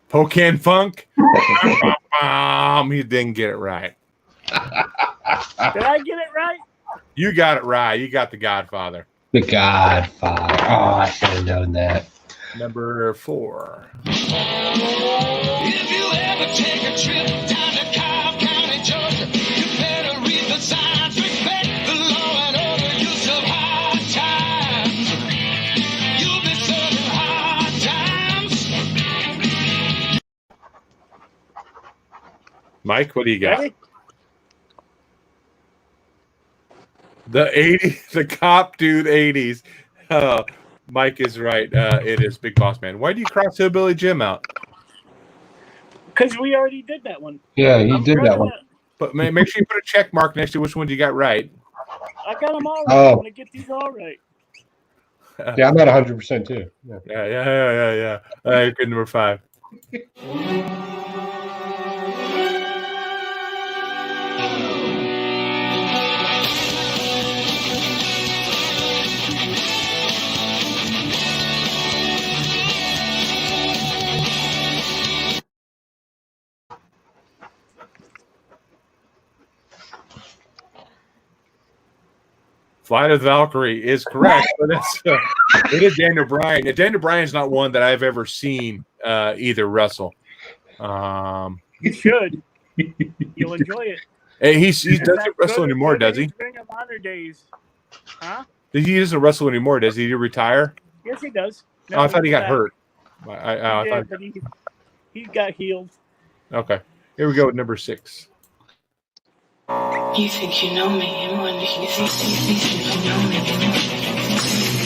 Pocan Funk. He didn't get it right. Did I get it right? You got it right. You got the Godfather. The Godfather. Oh, I should have known that. Number 4. If you ever take a trip down to Cobb County, Georgia, you better read the signs, respect the law and order, you serve hard times. You'll be serving hard times. Mike, what do you got? Ready? The 80s, the cop dude 80s. Mike is right. It is Big Boss Man. Why do you cross Hillbilly Jim out? Because we already did that one. Yeah, he did that one. But make sure you put a check mark next to which one you got right. I got them all right. Oh. I'm gonna get these all right. Yeah, I'm at 100% too. Yeah. Yeah. All right, good number 5. Flight of the Valkyrie is correct, but it is Daniel Bryan. And Daniel Bryan's not one that I've ever seen either wrestle. You should. You'll enjoy it. He It's doesn't that wrestle good- anymore, good does in he? his Ring of Honor days. Huh? He doesn't wrestle anymore, does he? Did he retire? Yes, he does. Oh, I thought he got back. hurt. He I did, thought. but he got healed. Okay, here we go with number 6. You think you know me, and when you think you know me.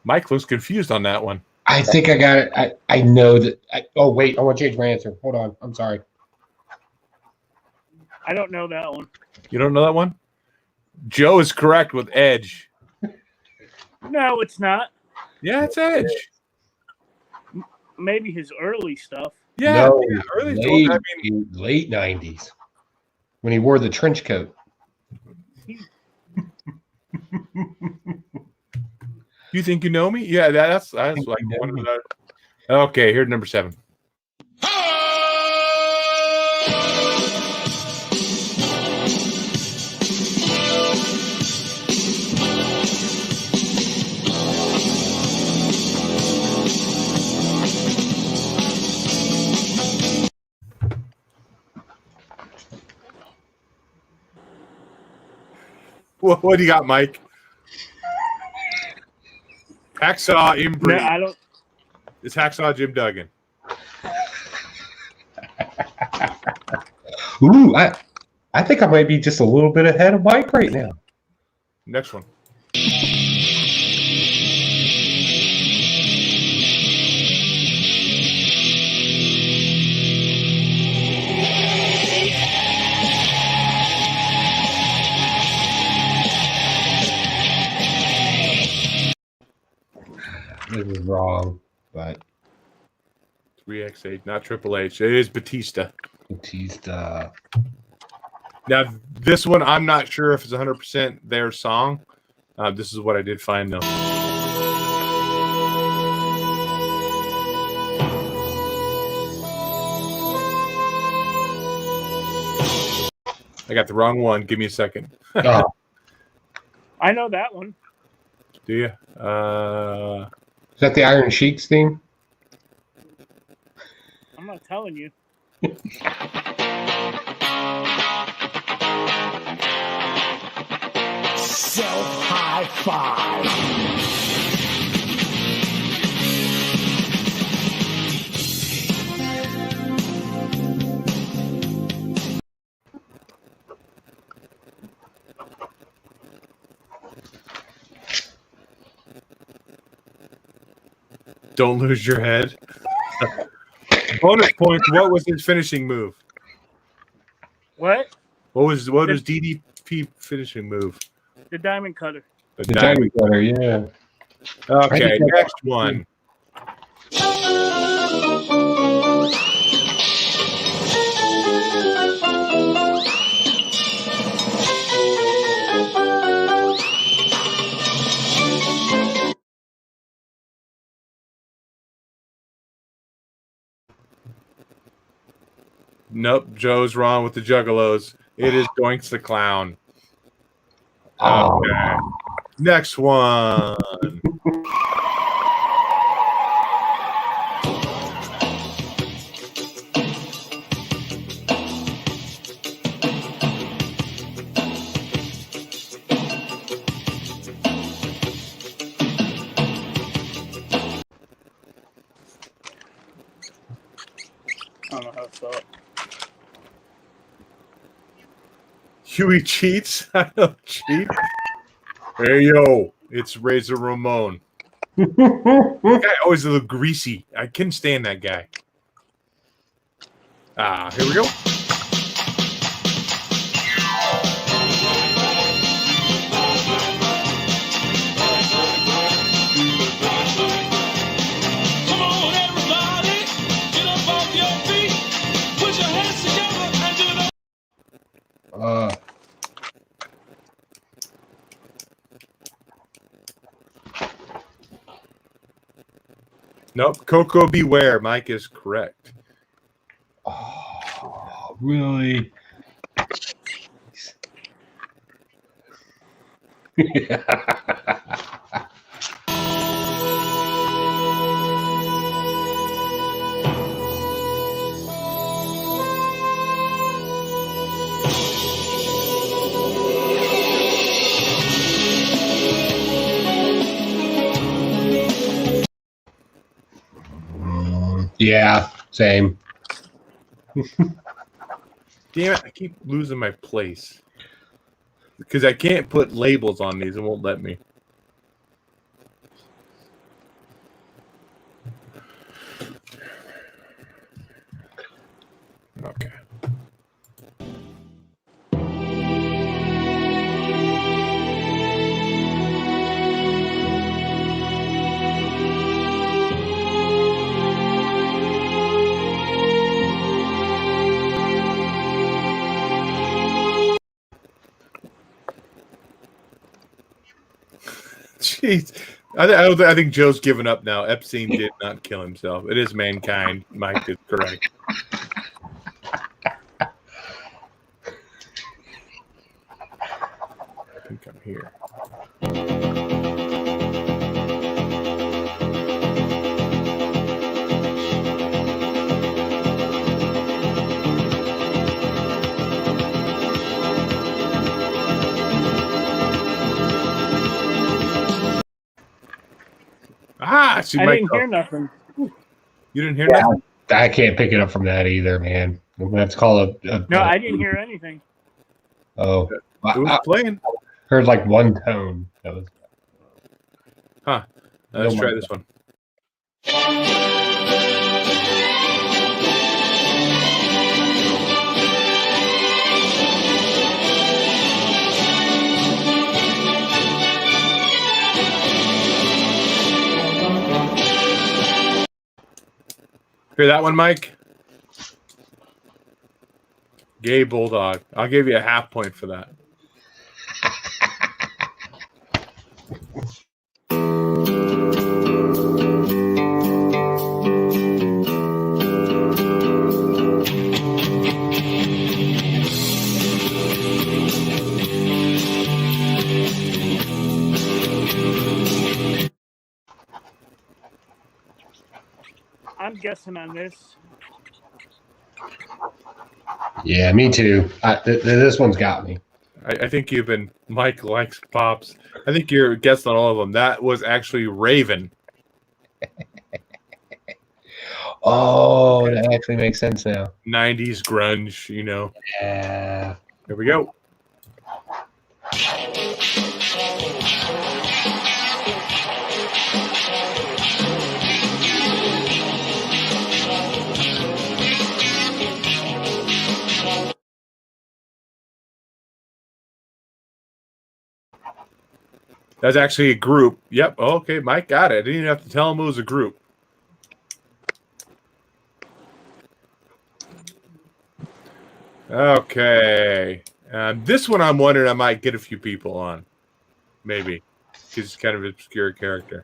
Mike looks confused on that one. I think I got it. I know that. Oh, wait. I want to change my answer. Hold on. I'm sorry. I don't know that one. You don't know that one? Joe is correct with Edge. No, it's not. Yeah, it's Edge. Maybe his early stuff. Yeah, No, early. late, I mean, late 90s when he wore the trench coat. you think you know me? Yeah, that's like you know one of me. the. Okay, here's number 7. What do you got, Mike? Hacksaw No, Imbrie. I don't. It's Hacksaw Jim Duggan. Ooh, I think I might be just a little bit ahead of Mike right now. Next one. This is wrong, but 3X8, not Triple H. It is Batista. Batista. Now, this one, I'm not sure if it's 100% their song. This is what I did find, though. I got the wrong one. Give me a second. Oh, I know that one. Do you? is that the Iron Sheik's theme? I'm not telling you. Self high five. Don't lose your head. Bonus points. What was his finishing move? What? What was DDP finishing move? The Diamond Cutter. The The diamond. Diamond Cutter, yeah. Okay, next one. Nope, Joe's wrong with the Juggalos. It is Doinks the Clown. Oh. Okay. Next one. I don't know how to spell it. Huey cheats. I don't cheat. Hey yo, it's Razor Ramon. That guy always a little greasy. I couldn't stand that guy. Here we go. Come on, everybody, get up off your feet, put your hands together and do the. Nope. Coco Beware. Mike is correct. Oh, really? Yeah, same. Damn it! I keep losing my place because I can't put labels on these. It won't let me. Okay. Jeez. I think Joe's given up now. Epstein did not kill himself. It is mankind. Mike is correct. I think I'm here. See, I Mike, didn't hear nothing. you didn't hear Yeah. nothing? I can't pick it up from that either, man. I'm gonna have to call No, I didn't hear anything. Oh, It was playing. heard like one tone. That was Let's No, try Mike. this one. Hear that one, Mike? Gay Bulldog. I'll give you a half point for that. I'm guessing on this. yeah, me too. This one's got me. I think you've been. Mike likes Pops. I think you're guessing on all of them. That was actually Raven. Oh, that actually makes sense now. 90s grunge, you know. Yeah. Here we go. That's actually a group. Yep. Oh, okay, Mike got it. I didn't even have to tell him it was a group. Okay. This one I'm wondering I might get a few people on. Maybe. Because it's kind of an obscure character.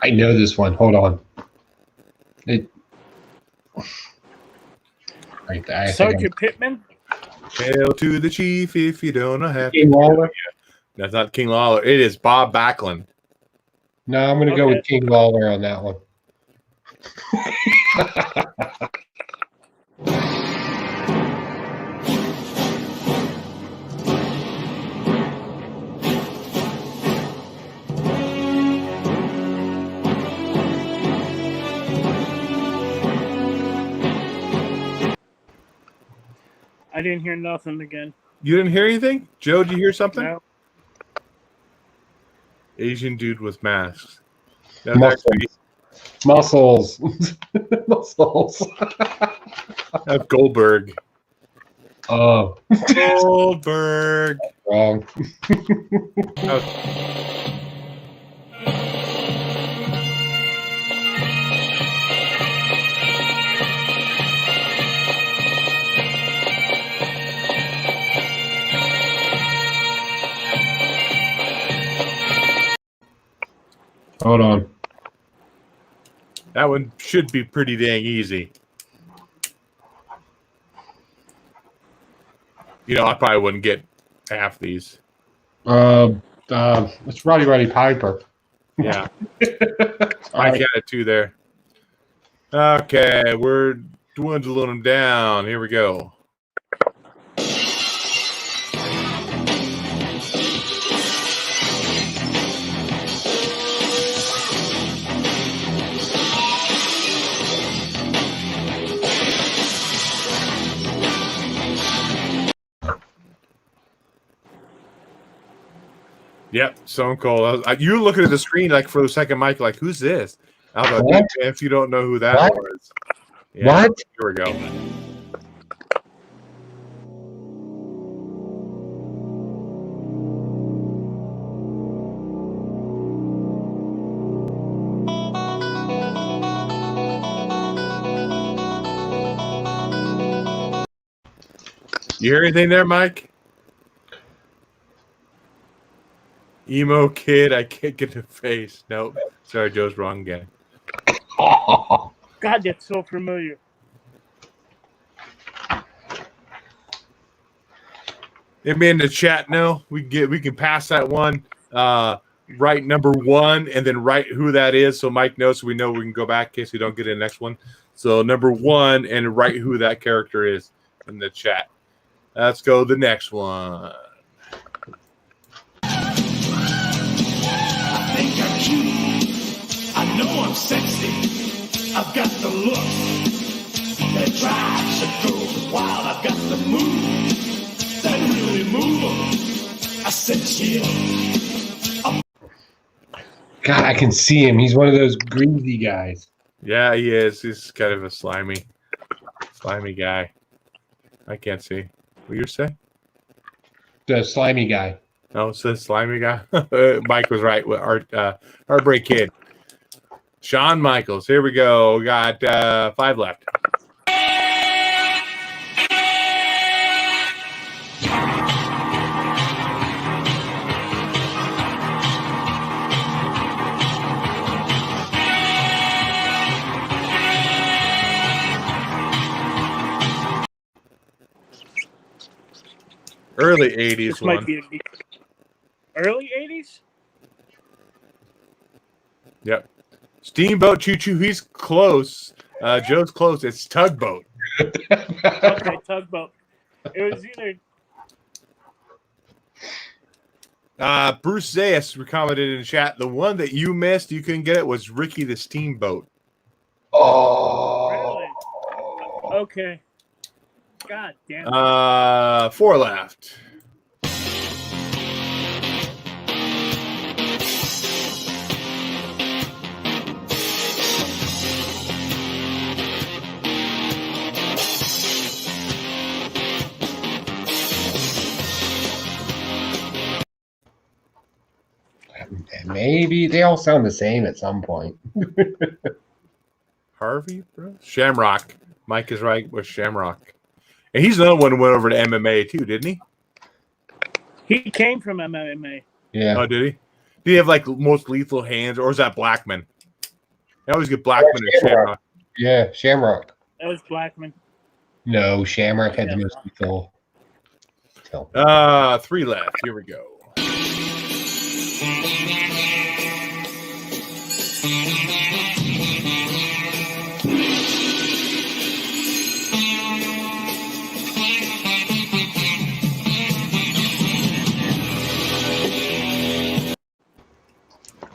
I know this one. Hold on. It. Right there. I think Sergeant Pittman? Hail to the chief if you don't know how. King Lawler? That's not King Lawler. It is Bob Backlund. No, I'm going to go Okay. with King Lawler on that one. I didn't hear nothing again. You didn't hear anything? Joe, did you hear something? No. Asian dude with masks. That was actually Muscles. Muscles. that's Goldberg. Oh, Goldberg. wrong. Hold on. That one should be pretty dang easy. You know, I probably wouldn't get half these. It's Roddy Piper. Yeah. I got it too there. Okay, we're dwindling them down. Here we go. Yep, Stone Cold. You were looking at the screen like for a second, Mike, like, who's this? I was like, What? if you don't know who that What? was. Yeah, What? Here we go. You hear anything there, Mike? Emo kid, I kick in the face. Nope. Sorry, Joe's wrong again. God, that's so familiar. Hit me in the chat now. We can pass that one. Write number one and then write who that is so Mike knows so we know we can go back in case we don't get in the next one. So number one and write who that character is in the chat. Let's go to the next one. I think I'm cute. I know I'm sexy. I've got the look that drives a girl wild. I've got the move that really move 'em. I said chill. God, I can see him. He's one of those greasy guys. Yeah, he is. He's kind of a slimy guy. I can't see. What you say? The slimy guy. Oh, it says slimy guy. Mike was right with Heartbreak Kid. Shawn Michaels. Here we go. We got 5 left. Early 80s This one. might be early 80s? Yep. Steamboat Choo Choo. He's close. Joe's close. It's Tugboat. Okay, Tugboat. It was either Bruce Zayas commented in the chat. The one that you missed, you couldn't get it, was Ricky the Steamboat. Oh. really. Okay. God damn it. 4 left. Maybe they all sound the same at some point. Harvey, bro? Shamrock. Mike is right with Shamrock. And he's another one who went over to MMA too, didn't he? He came from MMA. Yeah. Oh, did he? Did he have like most lethal hands, or is that Blackman? I always get Blackman and Shamrock. Yeah, Shamrock. That was Blackman. No, Shamrock had the most lethal. So. 3 left. Here we go.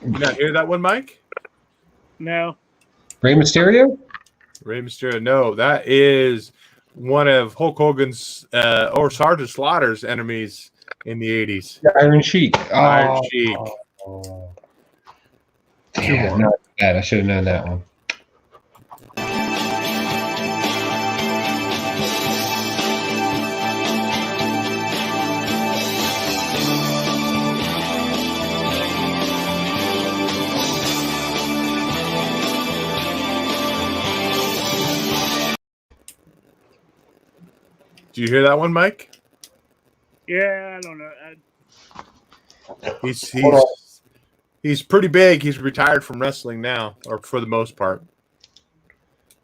You not hear that one, Mike? No. Rey Mysterio? Rey Mysterio. No, that is one of Hulk Hogan's or Sergeant Slaughter's enemies in the 80s. Iron Sheik. Iron Sheik. Oh. Two Damn, more. not bad. I should have known that one. Do you hear that one, Mike? Yeah, I don't know. He's pretty big. He's retired from wrestling now, or for the most part.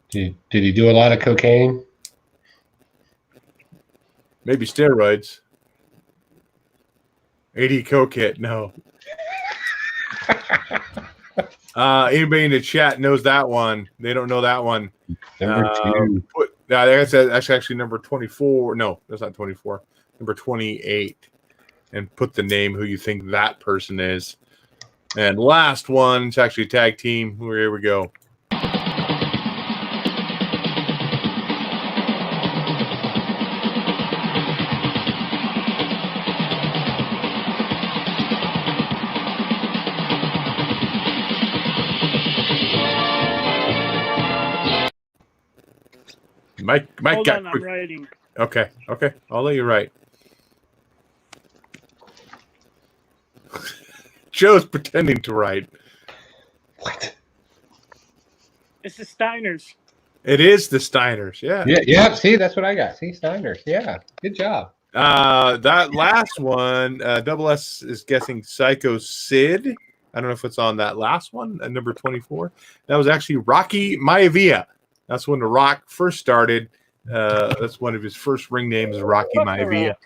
Did he do a lot of cocaine? Maybe steroids. 80 coke hit. No. Anybody in the chat knows that one. They don't know that one. Number 2. That's actually number 24. No, that's not 24. Number 28. And put the name who you think that person is. And last one, it's actually a tag team. Here we go. Mike Hold got on, I'm quick. writing. Okay. I'll let you write. Joe's pretending to write. What? It's the Steiners. It is the Steiners. Yeah. Yeah. See, that's what I got. See, Steiners. Yeah. Good job. That last one, Double S is guessing Psycho Sid. I don't know if it's on that last one, number 24. That was actually Rocky Maivia. That's when The Rock first started. That's one of his first ring names, Rocky Fuck The Maivia. Rock.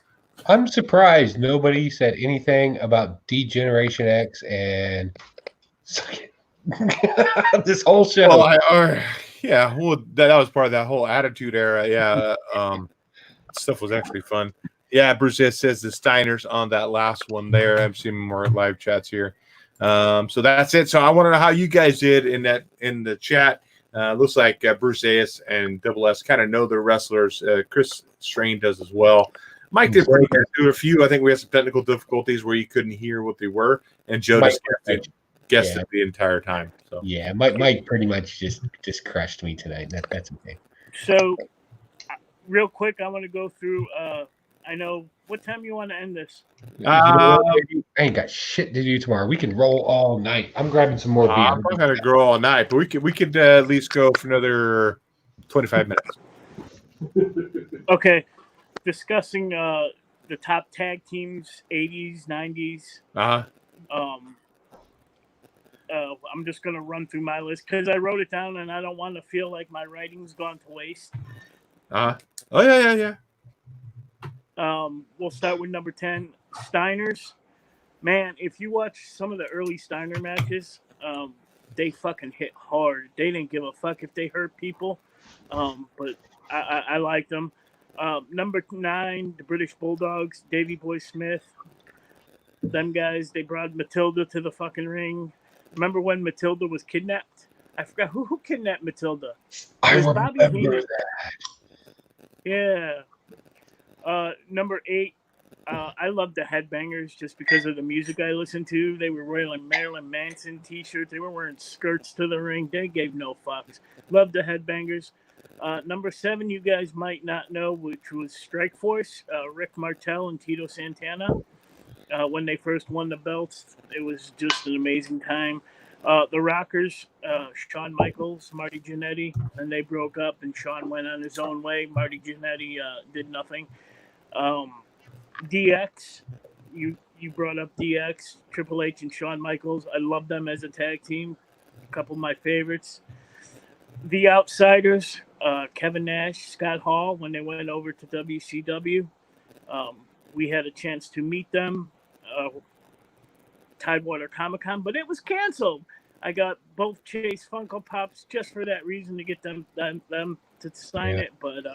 I'm surprised nobody said anything about D-Generation X and this whole show. Well, that was part of that whole Attitude Era. Yeah, stuff was actually fun. Yeah, Bruce says the Steiners on that last one there. I'm seeing more live chats here. So that's it. So I want to know how you guys did in the chat. Looks like Bruce Ayers and Double S kind of know their wrestlers. Chris Strain does as well. Mike did pretty good to a few. I think we had some technical difficulties where you couldn't hear what they were, and Joe just guessed it the entire time. So yeah, Mike pretty much just crushed me tonight. That's okay. So, real quick, I want to go through. I know what time you want to end this. I ain't got shit to do tomorrow. We can roll all night. I'm grabbing some more beer. I'm not gonna grow all night, but we could at least go for another 25 minutes. Okay, discussing the top tag teams, 80s, 90s. I'm just gonna run through my list because I wrote it down and I don't want to feel like my writing's gone to waste. Oh yeah. We'll start with number 10, Steiners. Man, if you watch some of the early Steiner matches, they fucking hit hard. They didn't give a fuck if they hurt people, but I liked them. Number 9, the British Bulldogs, Davey Boy Smith. Them guys, they brought Matilda to the fucking ring. Remember when Matilda was kidnapped? I forgot who kidnapped Matilda. I was remember Bobby Heenan. that. Yeah. Number 8, I love the Headbangers just because of the music I listened to. They were wearing Marilyn Manson t-shirts. They were wearing skirts to the ring. They gave no fucks. Love the Headbangers. Number 7, you guys might not know, which was Strikeforce, Rick Martel and Tito Santana. When they first won the belts, it was just an amazing time. The Rockers, Shawn Michaels, Marty Jannetty, and they broke up, and Shawn went on his own way. Marty Jannetty did nothing. DX, you brought up DX, Triple H and Shawn Michaels. I love them as a tag team. A couple of my favorites. The Outsiders, Kevin Nash, Scott Hall, when they went over to WCW. We had a chance to meet them. Tidewater Comic-Con, but it was canceled. I got both Chase Funko Pops just for that reason to get them to sign it. But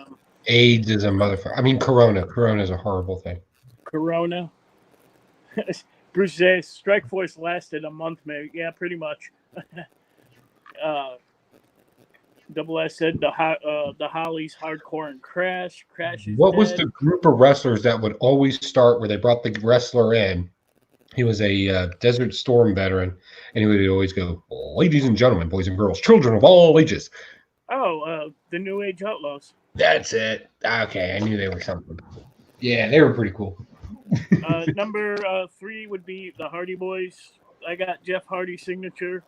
AIDS is a motherfucker. I mean, Corona is a horrible thing. Corona. Bruce says Strikeforce lasted a month, maybe. Yeah, pretty much. Double S said the Hollies, Hardcore, and Crash. Crash is What dead. was the group of wrestlers that would always start where they brought the wrestler in? He was a Desert Storm veteran, and he would always go, "Ladies and gentlemen, boys and girls, children of all ages." Oh, the New Age Outlaws. That's it. Okay, I knew they were something. Yeah, they were pretty cool. Number 3 would be the Hardy Boys. I got Jeff Hardy's signature.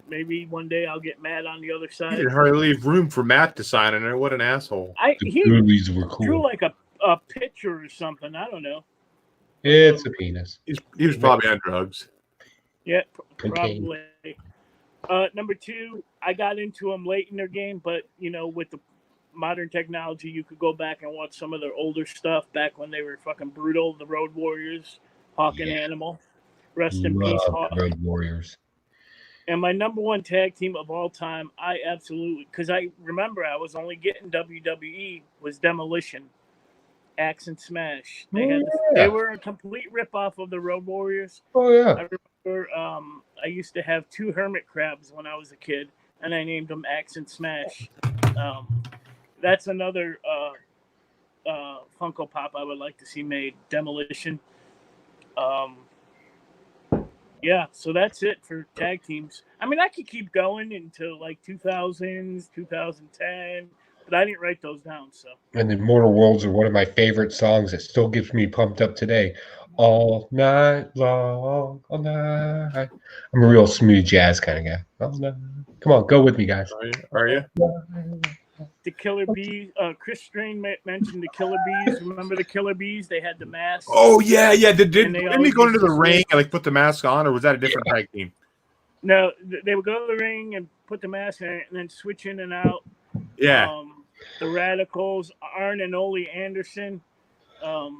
Maybe one day I'll get Matt on the other He side. didn't hardly leave room for Matt to sign in there. What an asshole. The He movies were drew cool. like a picture or something. I don't know. It's a penis. He was probably on drugs. Yeah, Cocaine. probably. Number 2, I got into them late in their game, but with the modern technology, you could go back and watch some of their older stuff back when they were fucking brutal. The Road Warriors, Hawk and Yeah. Animal. Rest in peace, Love Hawk. Road Warriors. And my number 1 tag team of all time, I absolutely, because I remember I was only getting WWE, was Demolition, Axe and Smash. They were a complete ripoff of the Road Warriors. Oh yeah. I remember I used to have 2 hermit crabs when I was a kid, and I named them Axe and Smash. That's another Funko Pop I would like to see made, Demolition. Yeah, so that's it for tag teams. I mean, I could keep going until like 2000s, 2010, but I didn't write those down. So And then Mortal Worlds are one of my favorite songs that still gets me pumped up today. All night long, all night. I'm a real smooth jazz kind of guy. All night. Come on, go with me, guys. Are you? the Killer Bees, Chris Strain mentioned the Killer Bees. Remember the Killer Bees? They had the mask. Oh yeah. Didn't And they he always go into used the to ring switch. and like put the mask on, or was that a different tag team? No, they would go to the ring and put the mask on and then switch in and out. Yeah. The Radicals, Arn and Ole Anderson. Arn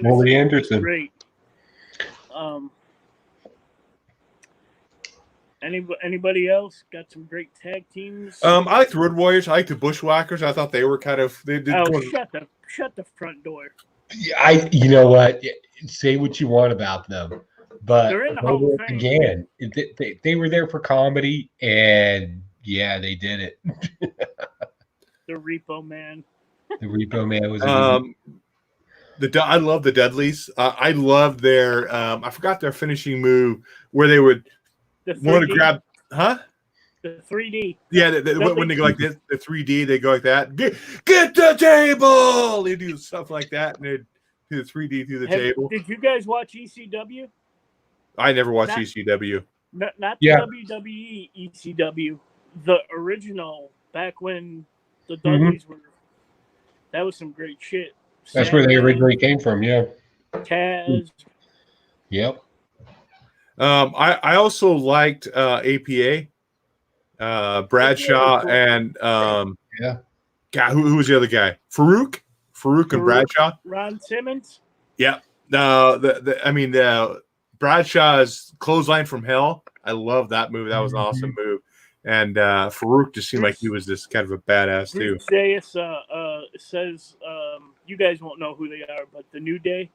Ole was Anderson. great. Anybody else got some great tag teams? I like the Road Warriors. I like the Bushwhackers. I thought they were kind of they did. Shut the front door. You know what? Say what you want about them, but They're in the Hall of Fame. again, they were there for comedy, and yeah, they did it. The Repo Man. The Repo Man was. I love the Dudleys. I love their. I forgot their finishing move where they would The want to 3D. grab. Huh? The 3D. Yeah, when they go like this, the 3D, they go like that. Get the table. They do stuff like that, and they do the 3D through the table. Did you guys watch ECW? I never watched Not- ECW. Not the Yeah. WWE ECW. The original, back when the Mm-hmm. Dudleys were. That was some great shit. That's where they Sandman, originally came from. Yeah. Taz. Yep. I also liked APA, Bradshaw, cool. and Yeah. God, who was the other guy? Farouk and Farouk. Bradshaw. Ron Simmons. Yeah. The Bradshaw's clothesline from hell. I love that move. That was an awesome move. And Farouk just seemed like he was this kind of a badass too. Bruce Zayas says, you guys won't know who they are, but the New Day.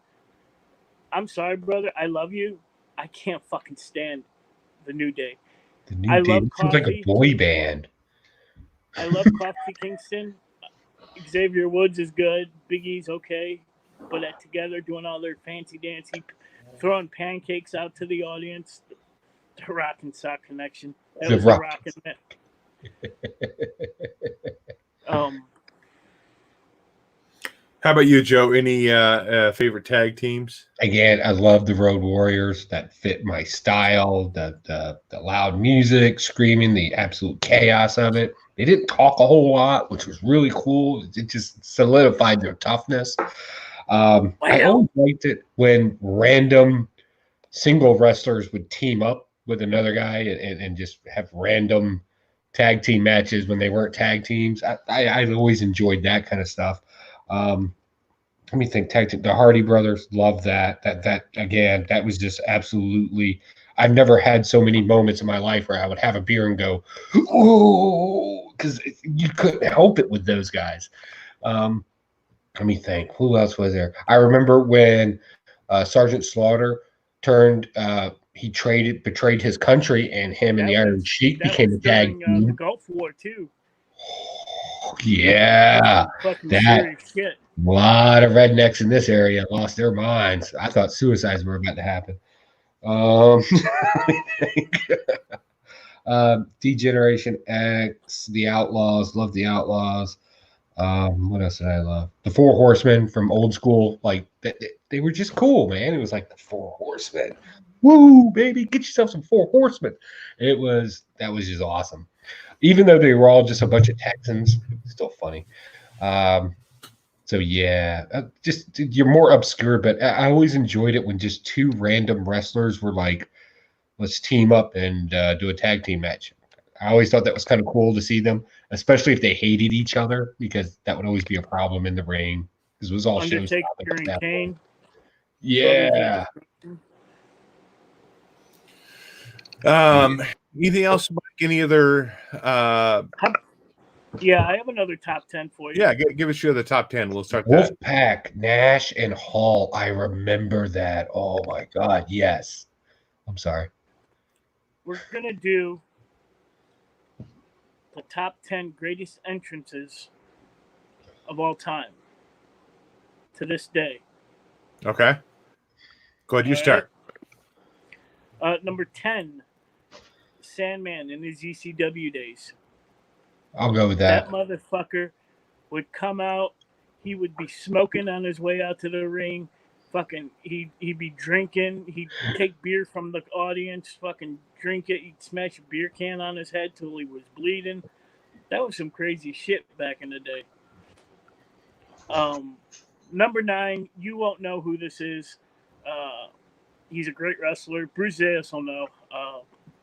I'm sorry, brother. I love you. I can't fucking stand the New Day. The New I Day. love It seems like a coffee. boy band. I love Kofi Kingston. Xavier Woods is good. Big E's okay. But together doing all their fancy dancing, throwing pancakes out to the audience. The Rock and Sock connection. That The was Rock. the Rock and How about you, Joe? Any favorite tag teams? Again, I love the Road Warriors. That fit my style. The loud music, screaming, the absolute chaos of it. They didn't talk a whole lot, which was really cool. It just solidified their toughness. I always liked it when random single wrestlers would team up with another guy and just have random tag team matches when they weren't tag teams. I always enjoyed that kind of stuff. Let me think. Tag team, the Hardy Brothers, love that. That again, that was just absolutely. I've never had so many moments in my life where I would have a beer and go, "Ooh," because you couldn't help it with those guys. Let me think. Who else was there? I remember when Sergeant Slaughter turned. He betrayed his country, and him and the Iron Sheik became a tag during the team. Gulf War too. yeah. Fucking That serious shit. a lot of rednecks in this area lost their minds. I thought suicides were about to happen. Degeneration X, The Outlaws, love The Outlaws. What else did I love? The Four Horsemen from old school. Like they were just cool, man. It was like the Four Horsemen. Woo, baby, get yourself some Four Horsemen. That was just awesome. Even though they were all just a bunch of Texans, it was still funny. So yeah, just you're more obscure, but I always enjoyed it when just two random wrestlers were like, let's team up and do a tag team match. I always thought that was kind of cool to see them, especially if they hated each other, because that would always be a problem in the ring. Because it was all shows. Undertaker and Kane. Yeah. Anything else, Mike? Any other? Yeah, I have another top 10 for you. Yeah, give us your the top 10. We'll start that. Wolfpack, Nash, and Hall. I remember that. Oh my God, yes. I'm sorry. We're gonna do the top 10 greatest entrances of all time to this day. Okay. Go ahead, you start. Number 10, Sandman in his ECW days. I'll go with that. That motherfucker would come out. He would be smoking on his way out to the ring. Fucking, he'd be drinking. He'd take beer from the audience, fucking drink it. He'd smash a beer can on his head till he was bleeding. That was some crazy shit back in the day. Number 9, you won't know who this is. He's a great wrestler. Bruce Zayas will know.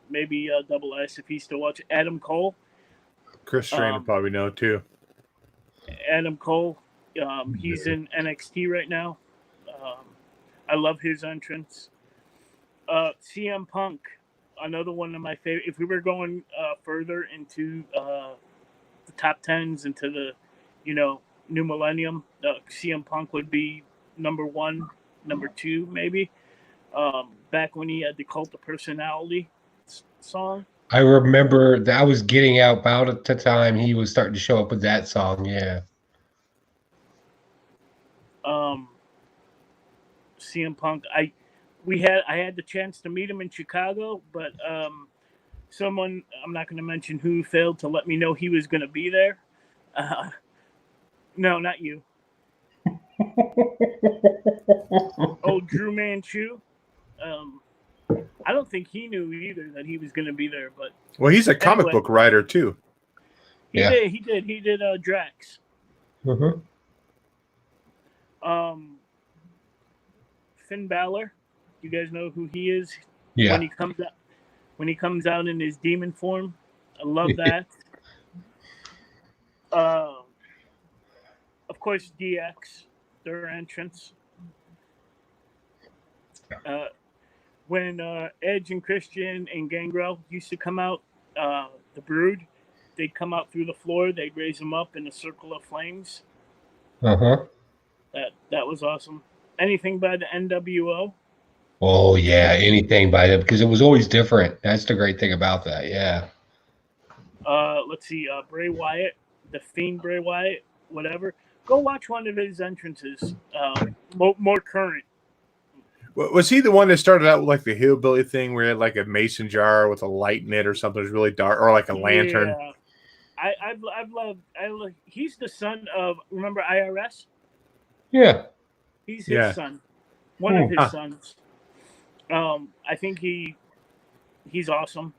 Maybe Double S if he's still watching. Adam Cole. Chris Strain will probably know too. Adam Cole. He's in NXT right now. I love his entrance. CM Punk, another one of my favorite. If we were going further into the top 10s, into the new millennium, CM Punk would be number 1, number 2 maybe. Back when he had the Cult of Personality song. I remember that I was getting out about at the time he was starting to show up with that song. Yeah. CM Punk. I had the chance to meet him in Chicago, but someone, I'm not going to mention who, failed to let me know he was going to be there. No, not you. Oh, Drew Manchu. I don't think he knew either that he was going to be there, but well, he's a comic book writer too. He did Drax. Mm-hmm. Finn Balor, you guys know who he is? Yeah. When he comes out in his demon form, I love that. Of course, DX, their entrance. When Edge and Christian and Gangrel used to come out, the Brood, they'd come out through the floor. They'd raise them up in a circle of flames. Uh-huh. That was awesome. Anything by the NWO? Oh, yeah, anything by them, because it was always different. That's the great thing about that, yeah. Let's see, Bray Wyatt, The Fiend Bray Wyatt, whatever. Go watch one of his entrances, more current. Was he the one that started out with like the hillbilly thing where he had like a mason jar with a light in it or something? It was really dark, or like a lantern? Yeah. I love. He's the son of, remember IRS? Yeah. He's his son. One of his sons. I think he's awesome.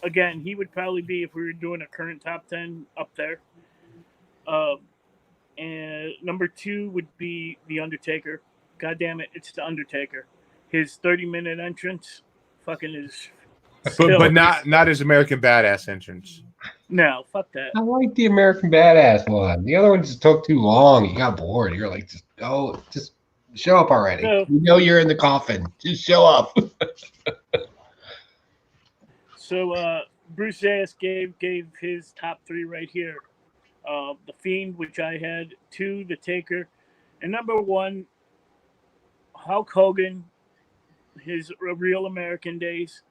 Again, he would probably be, if we were doing a current top 10, up there. And number 2 would be The Undertaker. God damn it, it's The Undertaker. His 30-minute entrance fucking is but not his American Badass entrance. No, fuck that. I like the American Badass one. The other one just took too long. You got bored. You're like, just show up already. No. You know you're in the coffin. Just show up. So Bruce Zayas gave his top 3 right here. The Fiend, which I had. 2, The Taker. And number 1, Hulk Hogan, his real American days.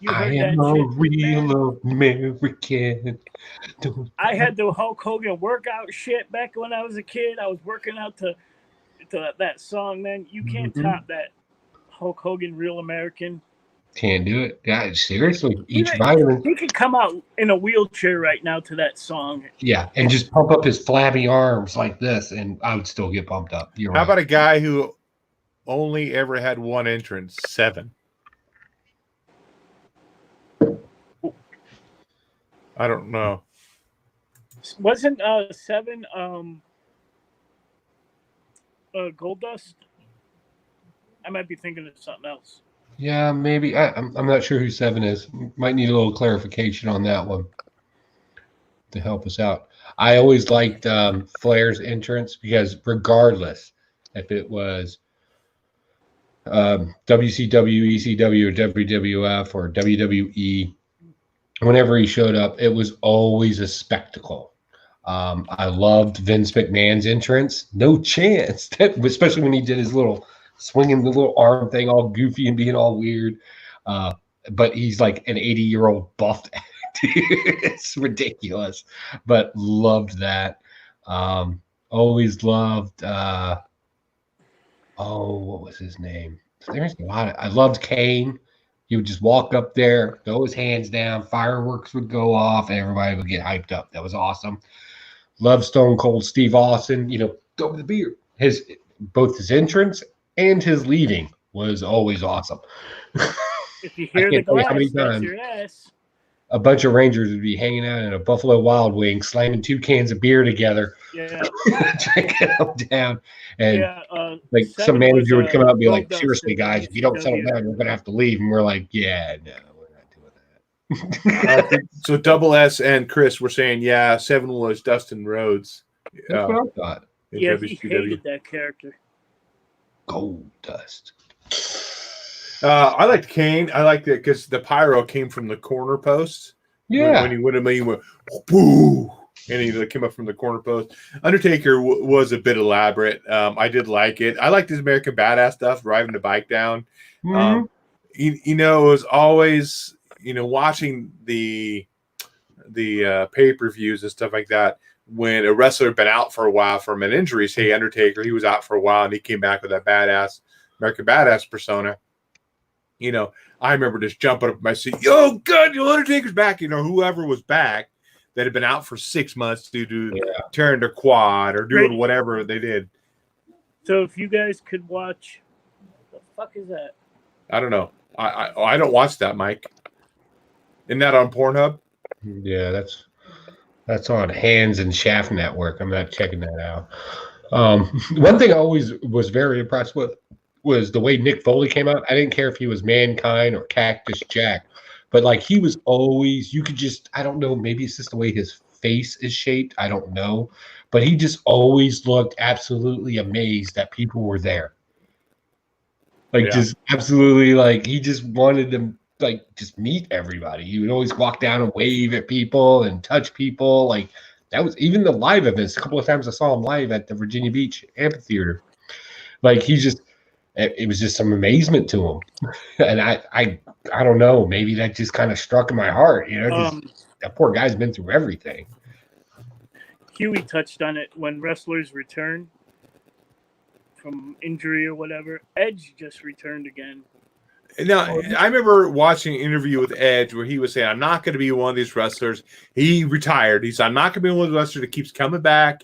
You I heard am that a shit, man? real American. Don't- I had the Hulk Hogan workout shit back when I was a kid. I was working out to that song, man. You can't Mhm. top that Hulk Hogan Real American. Can't do it. Yeah, seriously. He, Each vitamin. he could come out in a wheelchair right now to that song. Yeah, and just pump up his flabby arms like this, and I would still get pumped up. You're How right. about a guy who only ever had one entrance? Seven. I don't know. Wasn't Seven Gold Dust? I might be thinking of something else. Yeah, maybe. I'm not sure who Seven is. Might need a little clarification on that one to help us out. I always liked Flair's entrance because regardless if it was WCW, ECW, or WWF, or WWE, whenever he showed up, it was always a spectacle. I loved Vince McMahon's entrance. No chance, especially when he did his little swinging the little arm thing, all goofy and being all weird. But he's like an 80-year-old buffed. It's ridiculous, but loved that. Always loved. What was his name? There's a lot. I loved Kane. He would just walk up there, throw his hands down, fireworks would go off, and everybody would get hyped up. That was awesome. Love Stone Cold Steve Austin. Go with the beer. Both his entrance and his leaving was always awesome. If you hear the can't tell you how glass, many that's times your ass. a bunch of Rangers would be hanging out in a Buffalo Wild Wing, slamming 2 cans of beer together, Yeah, drinking them down, and yeah. like Seven some manager was, would come out and be Gold like, Dust "Seriously, in guys, if you don't settle WCW. down, you're gonna have to leave." And we're like, "Yeah, no, we're not doing that." So Double S and Chris were saying, yeah, Seven was Dustin Rhodes. That's what I thought. In Yeah, he WCW. hated that character. Gold Dust. I liked Kane. I liked it because the pyro came from the corner post. Yeah. When he went, he went, boo, and he came up from the corner post. Undertaker was a bit elaborate. I did like it. I liked his American Badass stuff, driving the bike down. Mhm. It was always, watching the pay-per-views and stuff like that. When a wrestler had been out for a while from an injury, say Undertaker, he was out for a while and he came back with that badass American Badass persona. I remember just jumping up in my seat. Yo, good, Undertaker's back. Whoever was back that had been out for 6 months due to tearing their quad or doing whatever they did. So if you guys could watch, what the fuck is that? I don't know. I don't watch that, Mike. Isn't that on Pornhub? Yeah, that's on Hands and Shaft Network. I'm not checking that out. One thing I always was very impressed with was the way Nick Foley came out. I didn't care if he was Mankind or Cactus Jack, but like he was always, you could just, I don't know, maybe it's just the way his face is shaped. I don't know, but he just always looked absolutely amazed that people were there. Like just absolutely, like he just wanted to like just meet everybody. He would always walk down and wave at people and touch people. Like that was even the live events. A couple of times I saw him live at the Virginia Beach Amphitheater. Like he just, it was just some amazement to him. And I don't know, maybe that just kind of struck in my heart, because that poor guy's been through everything. Huey touched on it when wrestlers return from injury or whatever. Edge just returned again. Now, I remember watching an interview with Edge where he was saying, I'm not going to be one of these wrestlers. He retired. He said, I'm not going to be one of those wrestlers that keeps coming back.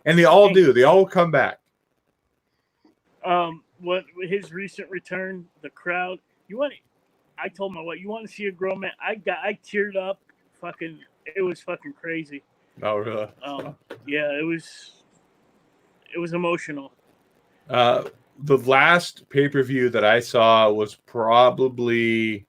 And they all do. They all come back. What his recent return, the crowd, I told my wife, you want to see a grown man? I teared up. It was fucking crazy. Oh, really? Yeah, it was emotional. The last pay-per-view that I saw was probably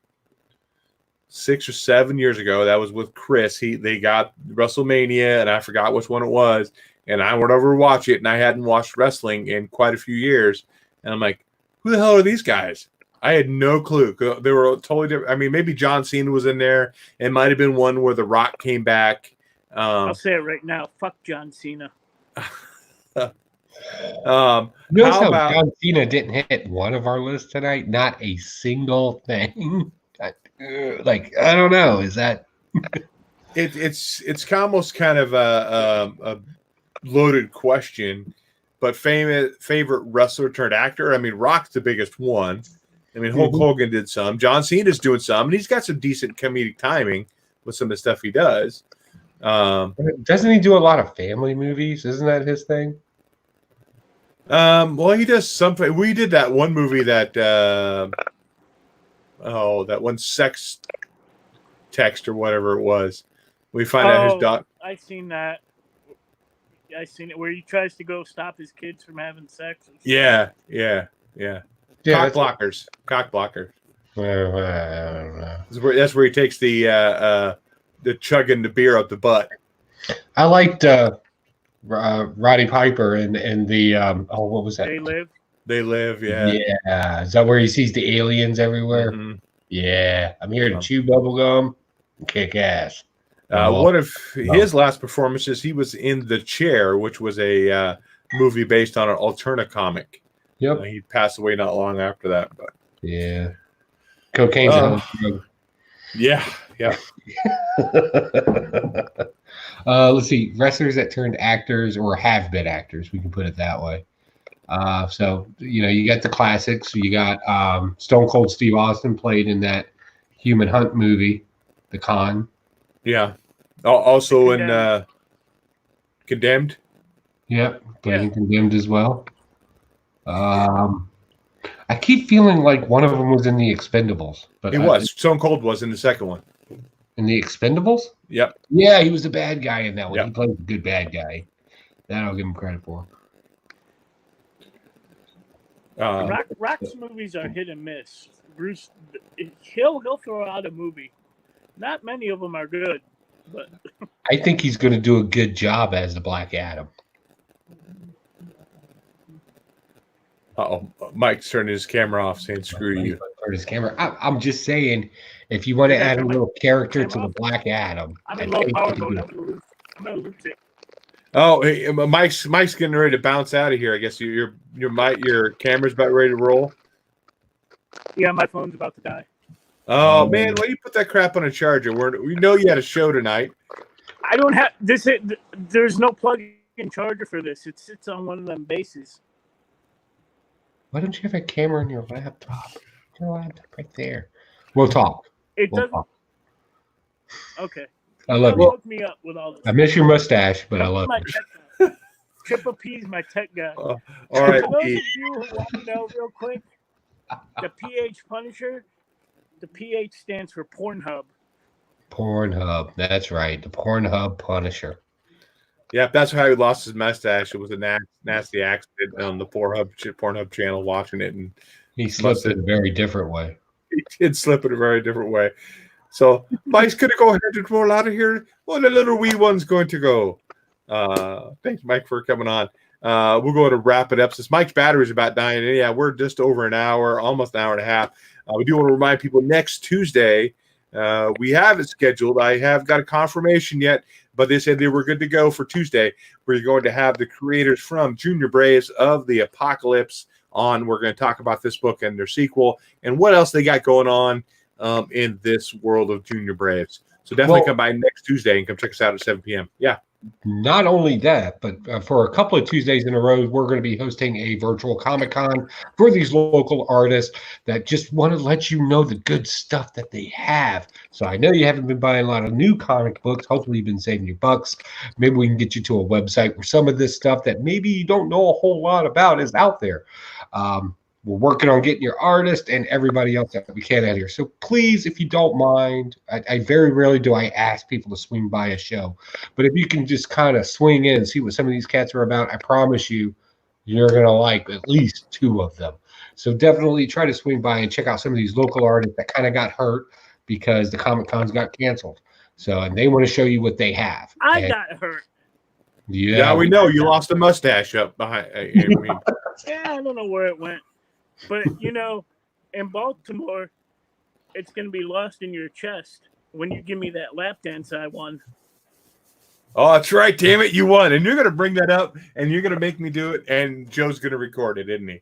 6 or 7 years ago. That was with Chris. They got WrestleMania, and I forgot which one it was. And I went over to watch it, and I hadn't watched wrestling in quite a few years. And I'm like, who the hell are these guys? I had no clue. They were totally different. I mean, maybe John Cena was in there. It might have been one where The Rock came back. I'll say it right now. Fuck John Cena. Notice how about John Cena didn't hit one of our lists tonight? Not a single thing. Like, I don't know. Is that It's almost kind of a loaded question, but favorite wrestler turned actor. I mean, Rock's the biggest one. I mean, Hulk Hogan did some. John Cena's doing some, and he's got some decent comedic timing with some of the stuff he does. doesn't he do a lot of family movies? Isn't that his thing? Well, he does something. We did that one movie that that one sex text or whatever it was. We find out his dog. I seen that. I seen it where he tries to go stop his kids from having sex. And Yeah. Cock that's- blockers. I don't know. That's where he takes the chugging the beer up the butt. I liked Roddy Piper and the what was that? They live. They live, yeah. Yeah, is that where he sees the aliens everywhere? Mhm. Yeah, I'm here to chew bubble gum, and kick ass. One of his last performances, he was in The Chair, which was a movie based on an Alterna comic. Yep. He passed away not long after that, but Yeah. Cocaine's a hell of a drug. yeah. Let's see, wrestlers that turned actors or have been actors, we can put it that way. So you got the classics. You got Stone Cold Steve Austin played in that Human Hunt movie, The Con. Yeah. Also in Condemned. Yep, played in Condemned as well. I keep feeling like one of them was in the Expendables, but He was. Stone Cold was in the second one. in the Expendables. Yep. Yeah, he was the bad guy in that one. Yep. He played a good bad guy. That I'll give him credit for. Rock's movies are hit and miss. Bruce, he'll throw out a movie. Not many of them are good, but I think he's going to do a good job as the Black Adam. Mike's turning his camera off, saying "Screw you." Turn his camera. I'm just saying, if you want to add a little character to the Black Adam, I'm I in low think power you can do mode. it. I'm gonna lose it. Oh, hey, Mike's getting ready to bounce out of here. I guess your camera's about ready to roll. Yeah, my phone's about to die. Oh man, why do you put that crap on a charger? We know you had a show tonight. I don't have this. There's no plug-in charger for this. It sits on one of them bases. Why don't you have a camera on your laptop? Your laptop right there. We'll talk. It We'll doesn't. talk. Okay. I love Don't you. hook me up with all this. I miss your mustache, but I love My you. tech guy. Triple P's my tech guy. All right, For those of Pete. you who want to know real quick, the PH Punisher, the PH stands for Pornhub. Pornhub. That's right. The Pornhub Punisher. Yeah, that's how he lost his mustache. It was a nasty accident on the Pornhub channel watching it, and He slipped in a very different way. he did slip in a very different way. So Mike's going to go ahead and roll out of here. Well, the little wee one's going to go. Thanks, Mike, for coming on. We're going to wrap it up since Mike's battery is about dying. And yeah, we're just over an hour, almost an hour and a half. We do want to remind people next Tuesday, we have it scheduled. I have got a confirmation yet, but they said they were good to go for Tuesday. We're going to have the creators from Junior Braves of the Apocalypse on. We're going to talk about this book and their sequel and what else they got going on in this world of Junior Braves. So definitely come by next Tuesday and come check us out at 7 p.m. Yeah. Not only that, but for a couple of Tuesdays in a row, we're going to be hosting a virtual Comic-Con for these local artists that just want to let you know the good stuff that they have. So I know you haven't been buying a lot of new comic books. Hopefully you've been saving your bucks. Maybe we can get you to a website where some of this stuff that maybe you don't know a whole lot about is out there. We're working on getting your artist and everybody else that we can out here. So please, if you don't mind, I very rarely do I ask people to swing by a show. But if you can just kind of swing in and see what some of these cats are about, I promise you, you're going to like at least two of them. So definitely try to swing by and check out some of these local artists that kind of got hurt because the Comic-Cons got canceled. So, and they want to show you what they have. I And- got hurt. Yeah, we know you lost a mustache up behind. I mean, Yeah, I don't know where it went. But, in Baltimore, it's going to be lost in your chest when you give me that lap dance I won. oh, that's right. Damn it. You won. And you're going to bring that up and you're going to make me do it. And Joe's going to record it, isn't he?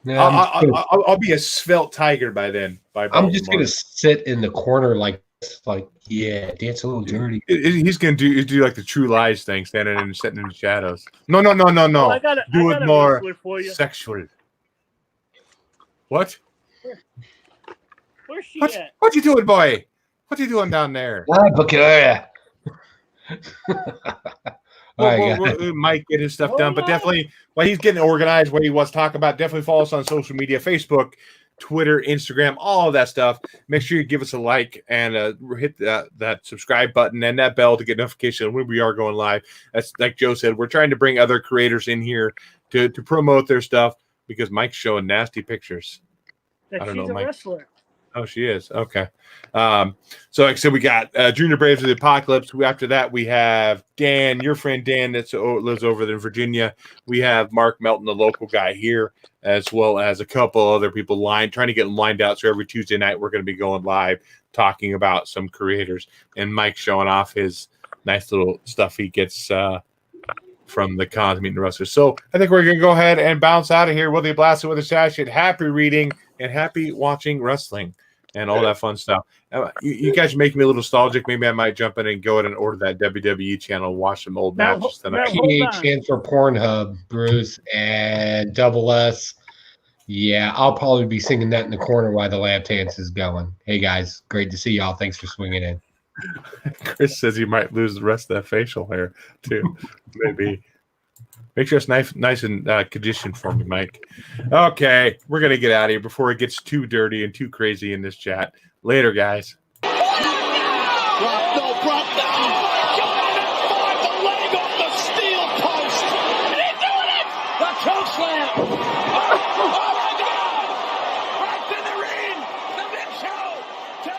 Yeah, I'll be a svelte tiger by then. I'm just gonna sit in the corner like yeah, dance a little dirty. He's gonna do like the True Lies thing, standing and sitting in the shadows. No. Oh, I got Do it more wrestler for you. sexual. What? Where's she What? at? What you doing, boy? What you doing down there? Baccaria. All right, guys. Mike get his stuff done, but definitely while he's getting organized, what he wants to talk about, definitely follow us on social media, Facebook, Twitter, Instagram, all of that stuff. Make sure you give us a like and hit that subscribe button and that bell to get notification when we are going live. That's like Joe said, we're trying to bring other creators in here to promote their stuff because Mike's showing nasty pictures. That I don't she's know, a Mike. wrestler. Oh, she is. Okay. So like I said, we got Junior Braves of the Apocalypse. After that, we have Dan, your friend Dan, that lives over there in Virginia. We have Mark Melton, the local guy here, as well as a couple other people trying to get them lined out. So every Tuesday night, we're going to be going live talking about some creators. And Mike showing off his nice little stuff he gets from the cons meeting the wrestlers. So I think we're going to go ahead and bounce out of here. Will they blast it with a sash? Happy reading and happy watching wrestling and all that fun stuff. You guys are making me a little nostalgic. Maybe I might jump in and go ahead and order that WWE channel and watch some old matches tonight. PHN for Pornhub, Bruce, and Double S. Yeah, I'll probably be singing that in the corner while the lap dance is going. Hey, guys, great to see y'all. Thanks for swinging in. Chris says he might lose the rest of that facial hair, too. Maybe. Make sure it's nice and conditioned for me, Mike. Okay, we're going to get out of here before it gets too dirty and too crazy in this chat. Later, guys. Drop, no, drop, no. The leg off the steel post. And he's doing it! The choke slam.